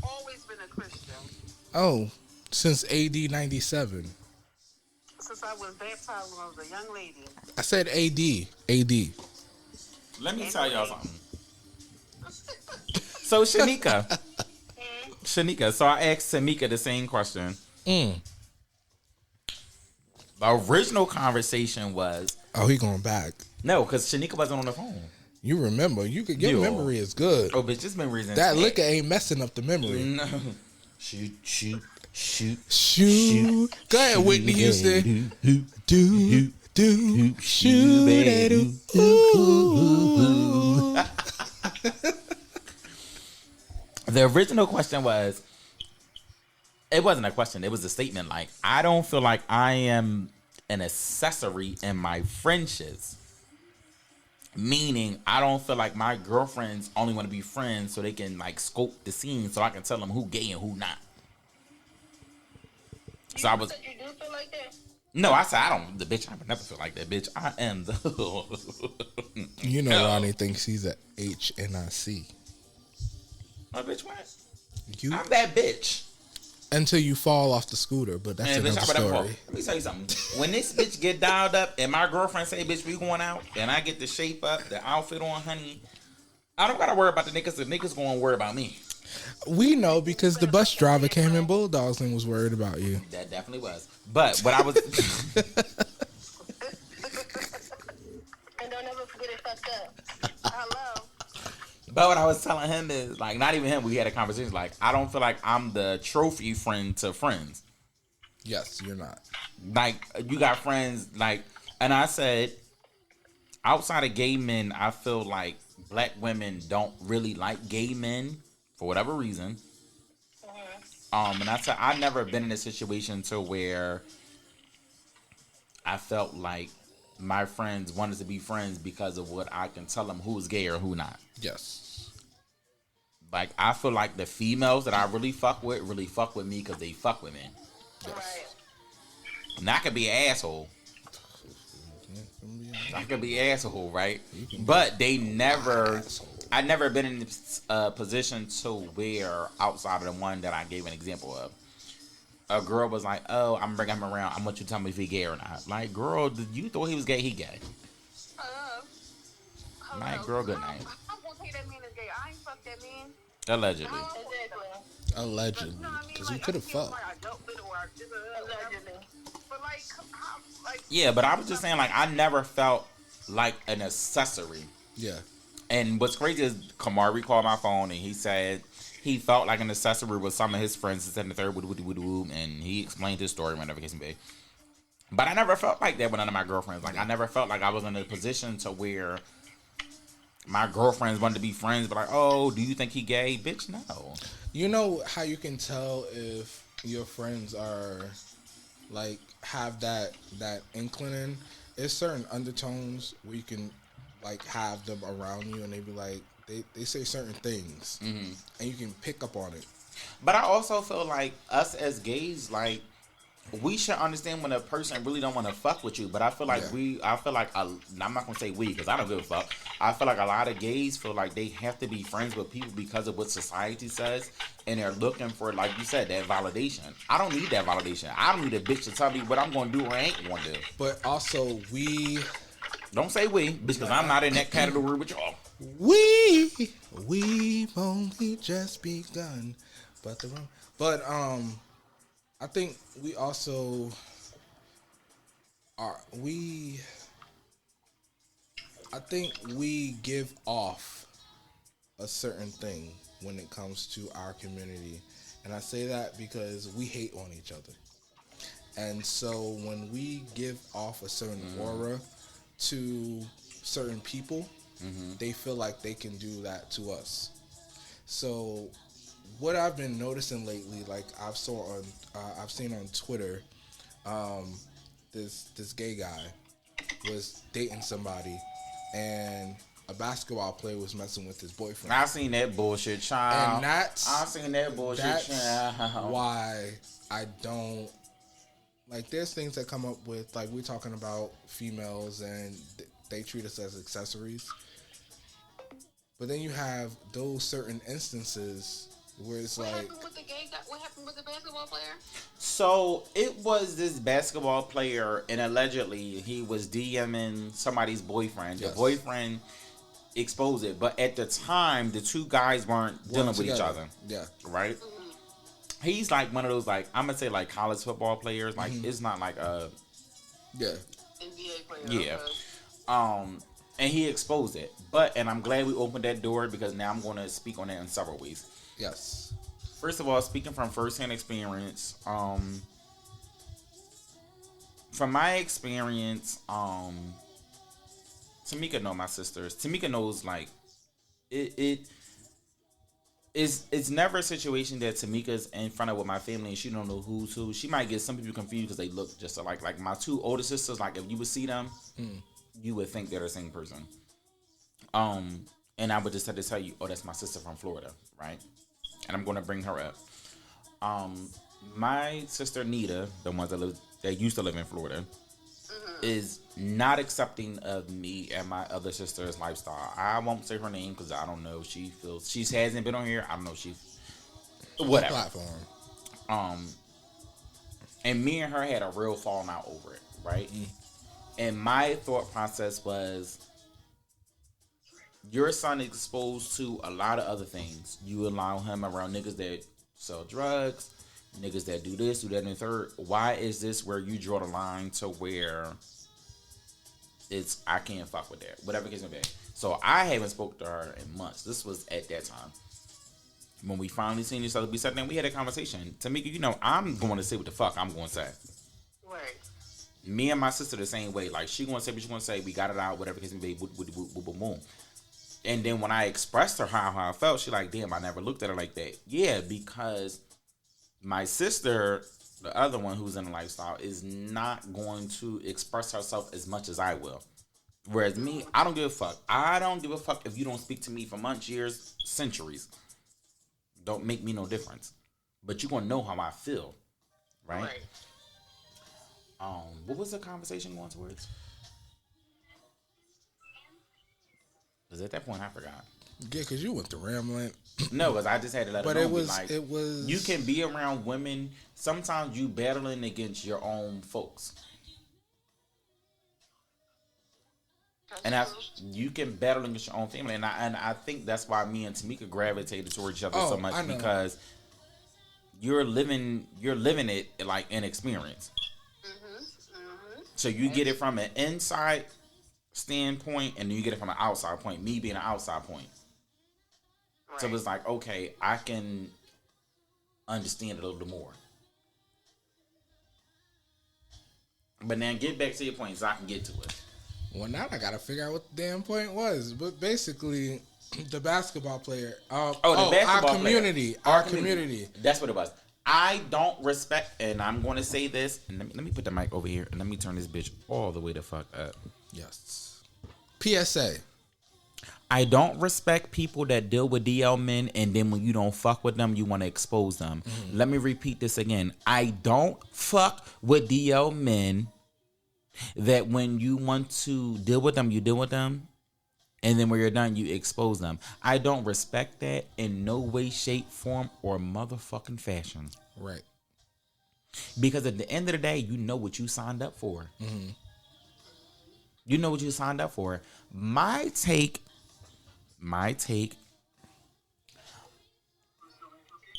always been a Christian. Oh, since AD 97. Since I was baptized when I was a young lady. I said AD. Let me tell y'all something. So Shanika, so I asked Tamika the same question. The original conversation was He going back. no, because Shanika wasn't on the phone. You remember? Your memory is good. Oh, bitch, this memory is That liquor ain't messing up the memory. No. Shoot. Go ahead, Whitney Houston. Do shoot The original question was, it wasn't a question, it was a statement like, I don't feel like I am an accessory in my friendships. Meaning, I don't feel like my girlfriends only want to be friends so they can like scope the scene so I can tell them who gay and who not. So I was. You do feel like that? No, I said I don't. The bitch, I would never feel like that, bitch. I am the. You know, Ronnie thinks he's a HNIC. My bitch, what? You I'm that bitch. until you fall off the scooter, but that's another story. Let me tell you something. When this bitch get dialed up and my girlfriend say, "Bitch, we going out," and I get the shape up, the outfit on, honey, I don't gotta worry about the niggas. The niggas gonna worry about me. We know because the bus driver came in Bulldogs and was worried about you. That definitely was. But what I was. And don't ever forget it fucked up. Hello. But what I was telling him is, like, not even him, we had a conversation, like, I don't feel like I'm the trophy friend to friends. Yes, you're not. Like, you got friends, like, and I said, outside of gay men, I feel like black women don't really like gay men for whatever reason. And I said, I've never been in a situation to where I felt like my friends wanted to be friends because of what I can tell them who's gay or who not. Yes. Like, I feel like the females that I really fuck with me because they fuck with me. Yes. Right. And I could be an asshole. I could be an asshole, right? But they never... I never been in a position to where, outside of the one that I gave an example of, a girl was like, "Oh, I'm bringing him around. I want you to tell me if he gay or not." Like, girl, did you thought he was gay? He gay. Like, girl, good night. I'm gonna say that man is gay. I ain't fuck that man. Allegedly. Allegedly. Because we could have fucked. Allegedly. But like, Yeah, but I was just saying, like, I never felt like an accessory. Yeah. And what's crazy is Kamari called my phone and he said he felt like an accessory with some of his friends. He said in the third, and he explained his story, whatever case may be. But I never felt like that with none of my girlfriends. Like, I never felt like I was in a position to where my girlfriends wanted to be friends, but like, "Oh, do you think he gay?" Bitch, no. You know how you can tell if your friends are like have that inclining? There's certain undertones where you can like have them around you and they be like they say certain things and you can pick up on it. But I also feel like us as gays, like, we should understand when a person really don't want to fuck with you. But I feel like I'm not gonna say we because I don't give a fuck. I feel like a lot of gays feel like they have to be friends with people because of what society says, and they're looking for, like you said, that validation. I don't need that validation. I don't need a bitch to tell me what I'm gonna do or ain't gonna do. But also Don't say we, because I'm not in that category with y'all. We've only just begun. But I think we also I think we give off a certain thing when it comes to our community. And I say that because we hate on each other. And so when we give off a certain aura to certain people, they feel like they can do that to us. So what I've been noticing lately, like I've seen on Twitter, this gay guy was dating somebody, and a basketball player was messing with his boyfriend. I seen that bullshit, child. And That's why I don't like. There's things that come up with, like, we're talking about females and they treat us as accessories, but then you have those certain instances where it's what like, happened with the gay guy? What happened with the basketball player? So it was this basketball player, and allegedly he was DMing somebody's boyfriend. Yes. The boyfriend exposed it, but at the time, the two guys weren't dealing with each other. Yeah. Right? He's like one of those, like, I'm gonna say, like, college football players. Like, it's not like Yeah. NBA player. yeah. Okay. And he exposed it. And I'm glad we opened that door because now I'm going to speak on that in several ways. Yes. First of all, speaking from firsthand experience, from from my experience, Tamika know my sisters. Tamika knows like it's never a situation that Tamika's in front of with my family and she don't know who's who. She might get some people confused because they look just alike. Like my two older sisters, like if you would see them, you would think they're the same person. And I would just have to tell you, oh, that's my sister from Florida, right? And I'm gonna bring her up. My sister Nita, the ones that used to live in Florida, is not accepting of me and my other sister's lifestyle. I won't say her name because I don't know. She hasn't been on here. I don't know. Whatever platform. And me and her had a real falling out over it, right? And my thought process was, your son is exposed to a lot of other things. You allow him around niggas that sell drugs, niggas that do this, do that, and the third. Why is this where you draw the line to where it's, I can't fuck with that? Whatever case may be. So I haven't spoke to her in months. This was at that time. When we finally seen each other, we sat down, we had a conversation. Tamika, you know, I'm going to say what the fuck I'm going to say. Right. Me and my sister the same way. Like, she going to say what she going to say. We got it out, whatever case may be, boom. And then when I expressed her how I felt, she like, damn, I never looked at her like that. Yeah, because my sister, the other one who's in the lifestyle, is not going to express herself as much as I will. Whereas me, I don't give a fuck. I don't give a fuck if you don't speak to me for months, years, centuries. Don't make me no difference. But you're going to know how I feel. Right? What was the conversation going towards? Because at that point, I forgot. Yeah, because you went to rambling. No, because I just had to let but it know. It was. You can be around women. Sometimes you battling against your own folks. And you can battle against your own family. And I think that's why me and Tamika gravitated towards each other so much. Because you're living it like an experience. So you get it from an inside standpoint, and then you get it from an outside point. Me being an outside point. Right. So it's like, okay, I can understand it a little more. But then get back to your point so I can get to it. Well, now I gotta figure out what the damn point was. But basically, the basketball player. Our community. That's what it was. I don't respect, and I'm going to say this, and let me put the mic over here, and let me turn this bitch all the way the fuck up. Yes. PSA. I don't respect people that deal with DL men, and then when you don't fuck with them, you want to expose them. Mm-hmm. Let me repeat this again. I don't fuck with DL men that when you want to deal with them, you deal with them, and then when you're done, you expose them. I don't respect that in no way, shape, form, or motherfucking fashion. Right. Because at the end of the day, you know what you signed up for. Mm-hmm. You know what you signed up for. My take,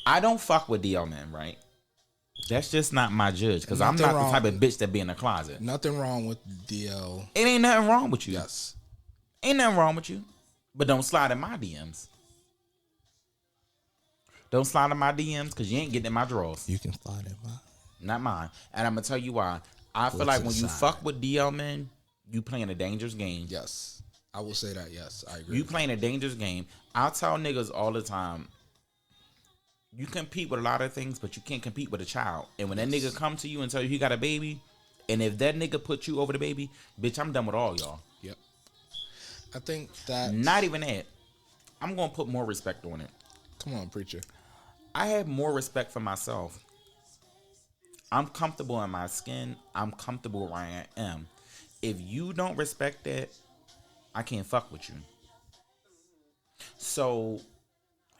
I don't fuck with DL men, right? That's just not my judge, because I'm not the type of bitch that be in the closet. Nothing wrong with DL. It ain't nothing wrong with you. Yes. Ain't nothing wrong with you. But don't slide in my DMs. Don't slide in my DMs, because you ain't getting in my drawers. You can slide in mine. Not mine. And I'm going to tell you why. I feel like when you fuck with DL men, you playing a dangerous game. Yes. I will say that, yes. I agree. You playing a dangerous game. I tell niggas all the time, you compete with a lot of things, but you can't compete with a child. And when that nigga come to you and tell you he got a baby, and if that nigga put you over the baby, bitch, I'm done with all y'all. Yep. I think that... Not even that. I'm going to put more respect on it. Come on, preacher. I have more respect for myself. I'm comfortable in my skin. I'm comfortable where I am. If you don't respect that, I can't fuck with you. So...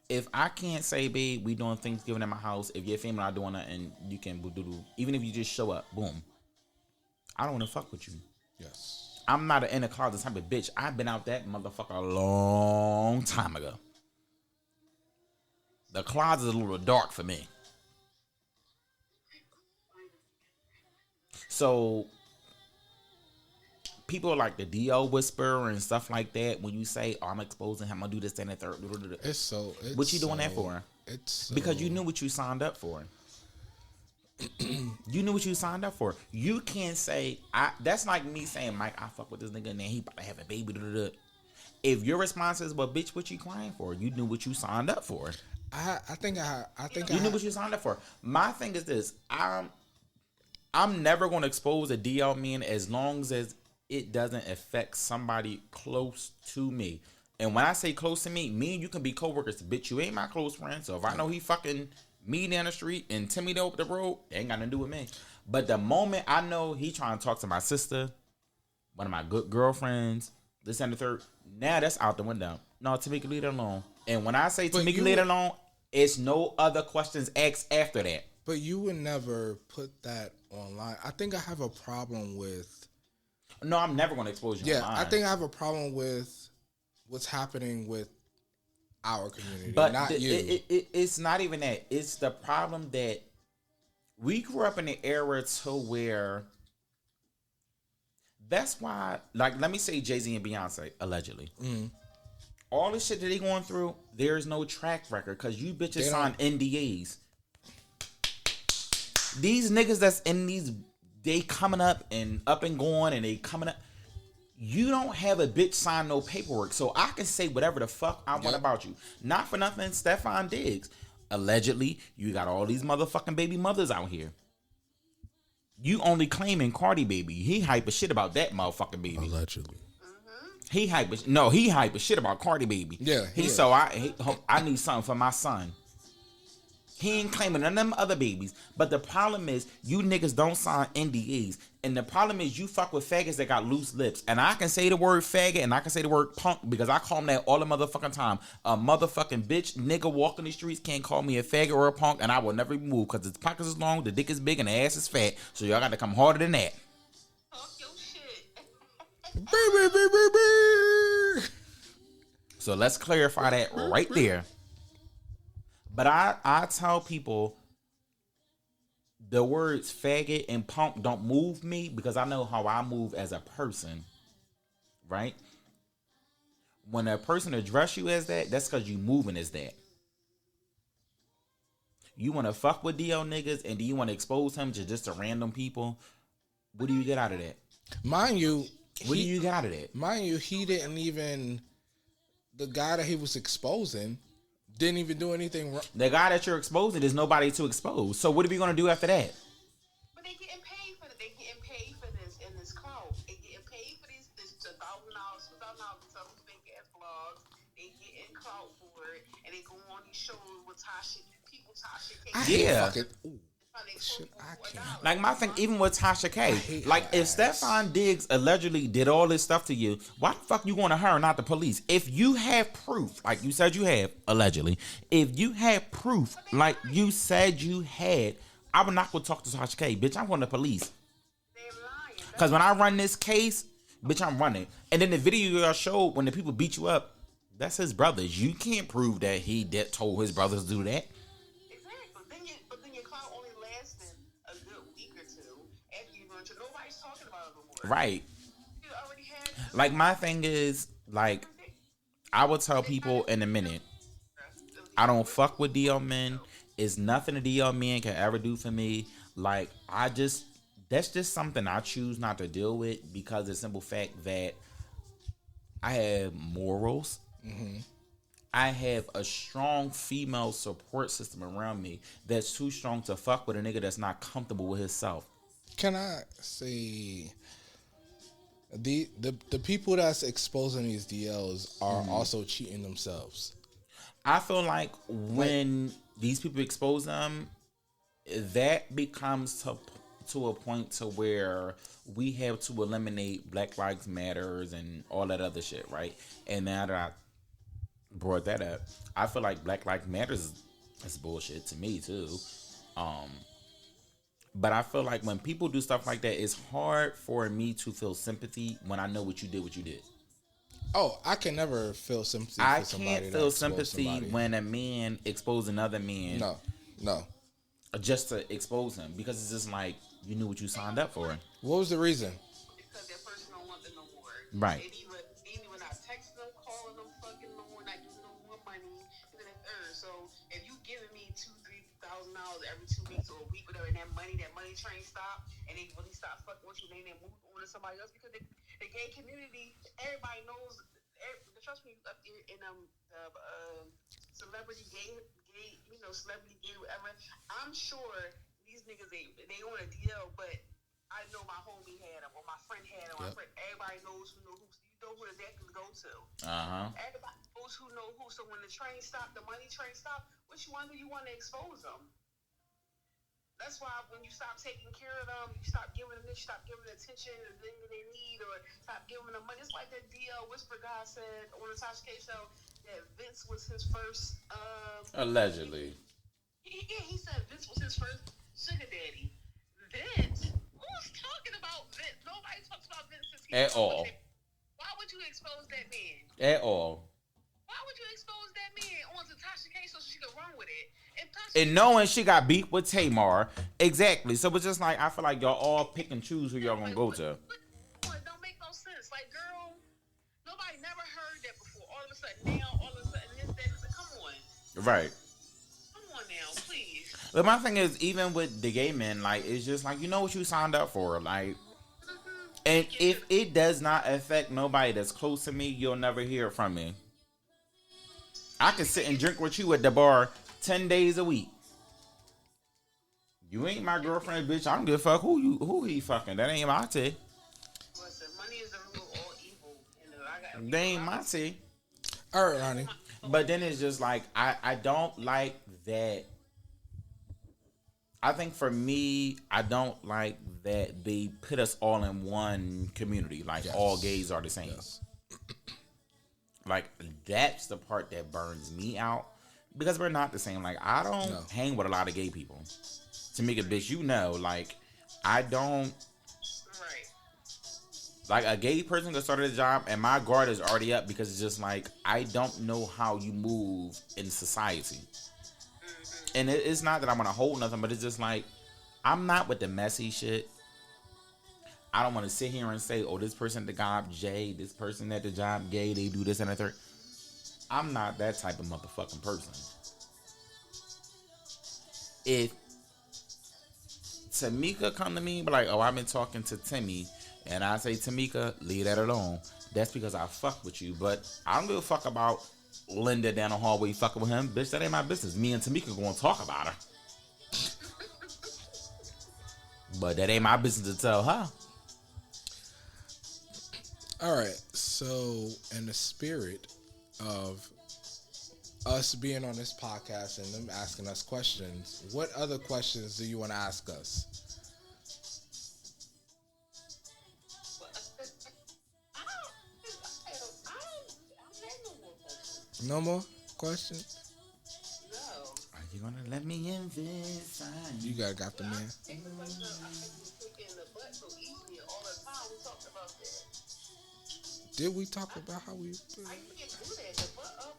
if I can't say, babe, we doing Thanksgiving at my house, if your family not doing that and you can even if you just show up, boom, I don't want to fuck with you. Yes. I'm not an in the closet type of bitch. I've been out that motherfucker a long time ago. The closet is a little dark for me. So people are like the DO whisperer and stuff like that. When you say, "Oh, I'm exposing him, I'm gonna do this and that third," what you doing that for? It's because you knew what you signed up for. You knew what you signed up for. You can't say that's like me saying, Mike, I fuck with this nigga and then he about to have a baby. If your response is, well, bitch, what you crying for? You knew what you signed up for. I think you knew what you signed up for. My thing is this: I'm never going to expose a DL man as long as it doesn't affect somebody close to me. And when I say close to me and you can be coworkers. Bitch, you ain't my close friend. So if I know he fucking me down the street and Timmy up the road, it ain't got nothing to do with me. But the moment I know he trying to talk to my sister, one of my good girlfriends, this and the third, now that's out the window. No, Tamika, leave it alone. And when I say Tamika, leave it alone, it's no other questions asked after that. But you would never put that online. I think I have a problem with... No, I'm never going to expose you online. I think I have a problem with what's happening with our community, but not you. It's not even that. It's the problem that we grew up in an era to where... That's why, like, let me say Jay-Z and Beyonce, allegedly. Mm-hmm. All the shit that they going through, there's no track record because you bitches signed NDAs. These niggas that's in these, they coming up and going and they coming up. You don't have a bitch sign no paperwork. So I can say whatever the fuck I want about you. Not for nothing, Stefan Diggs. Allegedly, you got all these motherfucking baby mothers out here. You only claiming Cardi baby. He hype as shit about that motherfucking baby. Allegedly. He hype as shit about Cardi baby. Yeah. So I need something for my son. He ain't claiming none of them other babies. But the problem is, you niggas don't sign NDAs. And the problem is, you fuck with faggots that got loose lips. And I can say the word faggot and I can say the word punk because I call them that all the motherfucking time. A motherfucking bitch, nigga walking the streets can't call me a faggot or a punk and I will never move because the pockets is long, the dick is big, and the ass is fat. So y'all got to come harder than that. Talk your shit. So let's clarify that right there. But I tell people the words faggot and punk don't move me because I know how I move as a person, right? When a person address you as that, that's because you moving as that. You want to fuck with DL niggas and do you want to expose him to just a random people? What do you get out of that? Mind you, what do you get out of that? Mind you, he didn't even... The guy that he was exposing... didn't even do anything wrong. The guy that you're exposing, there's nobody to expose. So what are we gonna do after that? But they getting paid for this. They getting paid for this in this clout. They getting paid for this $1,000, $2,000 to sell these fake ass blogs. They getting clout for it, and they go on these shows with Tasha K. Yeah. Shit, I can't. Like my thing, even with Tasha K, like if Stefan Diggs allegedly did all this stuff to you, why the fuck you going to her and not the police? If you have proof, like you said you have, allegedly, if you have proof, like you said you had, I would not go talk to Tasha K, bitch. I'm going to the police. Because when I run this case, bitch, I'm running. And then the video y'all showed when the people beat you up, that's his brothers. You can't prove that he told his brothers to do that. Right. Like my thing is, like, I will tell people in a minute, I don't fuck with DL men. It's nothing a DL man can ever do for me. Like, that's just something I choose not to deal with because of the simple fact that I have morals. Mm-hmm. I have a strong female support system around me that's too strong to fuck with a nigga that's not comfortable with himself. Can I say... The people that's exposing these DLs are also cheating themselves. I feel like when these people expose them, that becomes to a point to where we have to eliminate Black Lives Matters and all that other shit, right? And now that I brought that up, I feel like Black Lives Matters is bullshit to me too. But I feel like when people do stuff like that, it's hard for me to feel sympathy when I know what you did. Oh, I can never feel sympathy I for somebody. I can't feel sympathy when a man exposes another man. No. Just to expose him. Because it's just like, you knew what you signed up for. What was the reason? Because that person don't want them no more. Right. They even not texting them, calling them, fucking no more, not giving them more money. So if you giving me $2,000-$3,000 every 2 weeks or a week, whatever, and that money money, that money train stop, and they really stop fucking with you, and then move on to somebody else because the gay community, everybody knows. Trust me, up there in celebrity gay, celebrity gay, whatever. I'm sure these niggas they on a deal, but I know my homie had them, or my friend had them. Yep. Everybody knows who knows who. You know who that can go to. Everybody knows who know who. So when the train stop, the money train stop, which one do you want to expose them? That's why when you stop taking care of them, you stop giving them this, you stop giving them attention, the thing that they need, or stop giving them money. It's like that DL Whisper guy said on the Tasha K show that Vince was his first. Allegedly. He said Vince was his first sugar daddy. Vince? Who's talking about Vince? Nobody talks about Vince since he at all. Why would you expose that man? At all. Why would you expose that man onto Tasha K so she could run with it? And knowing she got beat with Tamar, exactly. So it's just like I feel like y'all all pick and choose who y'all gonna go to. It don't make no sense. Like, girl, nobody never heard that before. All of a sudden now, all of a sudden this, that. Come on. Right. Come on now, please. But my thing is, even with the gay men, like it's just like you know what you signed up for, like. And if it does not affect nobody that's close to me, you'll never hear from me. I can sit and drink with you at the bar 10 days a week. You ain't my girlfriend, bitch. I don't give a fuck who he fucking. That ain't my tea. Listen, money is the root of all evil. They ain't my tea. All right, Ronnie. But then it's just like I don't like that. I think for me, I don't like that they put us all in one community. Like all gays are the same. Yes. Like that's the part that burns me out. Because we're not the same. Like, I don't hang with a lot of gay people. To make a bitch, you know, like, I don't. Right. Like, a gay person could start a job, and my guard is already up because it's just like, I don't know how you move in society. Mm-hmm. And it's not that I want to hold nothing, but it's just like, I'm not with the messy shit. I don't want to sit here and say, oh, this person at the job J, this person at the job gay, they do this and the third. I'm not that type of motherfucking person. If Tamika come to me and be like, oh, I've been talking to Timmy, and I say, Tamika, leave that alone. That's because I fuck with you. But I don't give a fuck about Linda down the hallway fucking with him. Bitch, that ain't my business. Me and Tamika gonna talk about her. But that ain't my business to tell her. All right. So, in the spirit of us being on this podcast and them asking us questions, what other questions do you want to ask us? No more questions? No. Are you gonna let me in this time? You got the man. Did we talk about how we? I can't do that. The butt up.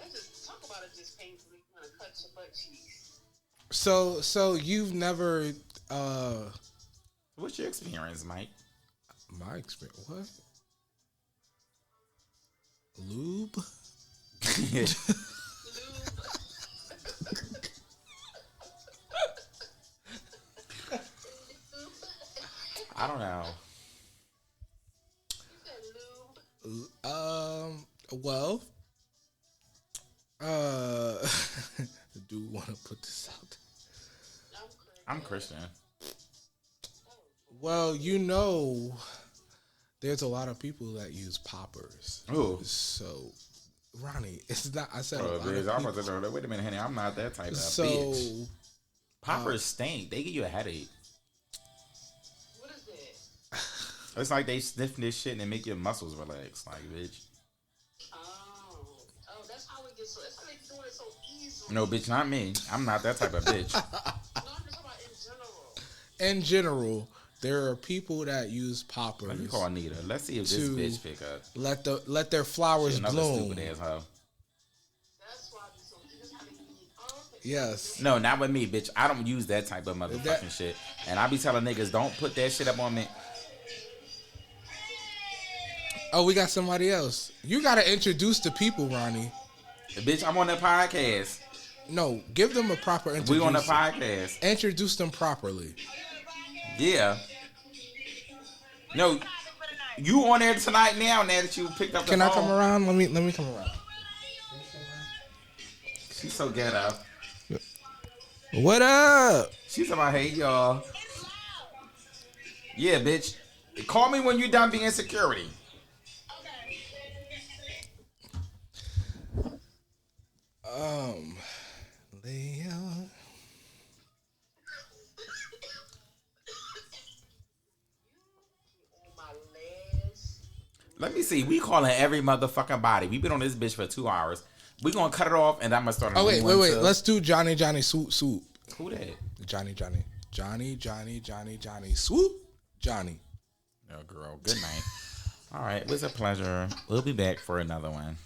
Let's just talk about it. Just painfully want to cut your butt cheeks. So you've never. What's your experience, Mike? My experience. What? Lube. I don't know. Well, do want to put this out? I'm Christian. Well, you know, there's a lot of people that use poppers. Oh, so Ronnie, it's not. I said, wait a minute, honey. I'm not that type of bitch. Poppers stink. They give you a headache. What is that? It's like they sniff this shit and they make your muscles relax, like bitch. Oh, that's how it gets. So that's how they doing it so easily. No, bitch, not me. I'm not that type of bitch. No, I'm just talking about in general. In general, there are people that use poppers. Let me call Anita. Let's see if this bitch pick up. Let their flowers bloom. Stupid asshole. That's why I be so. That's how they be. Yes. No, not with me, bitch. I don't use that type of motherfucking shit. And I be telling niggas, don't put that shit up on me. Oh, we got somebody else. You got to introduce the people, Ronnie. Bitch, I'm on that podcast. No, give them a proper introduction. We on the podcast. Introduce them properly. Yeah. No, you on there tonight now that you picked up the phone. Can I come around? Let me come around. She's so ghetto. What up? She's about, hey, y'all. Yeah, bitch. Call me when you're done being security. Leo. Let me see. We calling every motherfucking body. We've been on this bitch for 2 hours. We gonna cut it off, and I'm gonna start. Oh wait. Let's do Johnny swoop. Who that? Johnny swoop. Johnny. Oh, girl. Good night. All right. It was a pleasure. We'll be back for another one.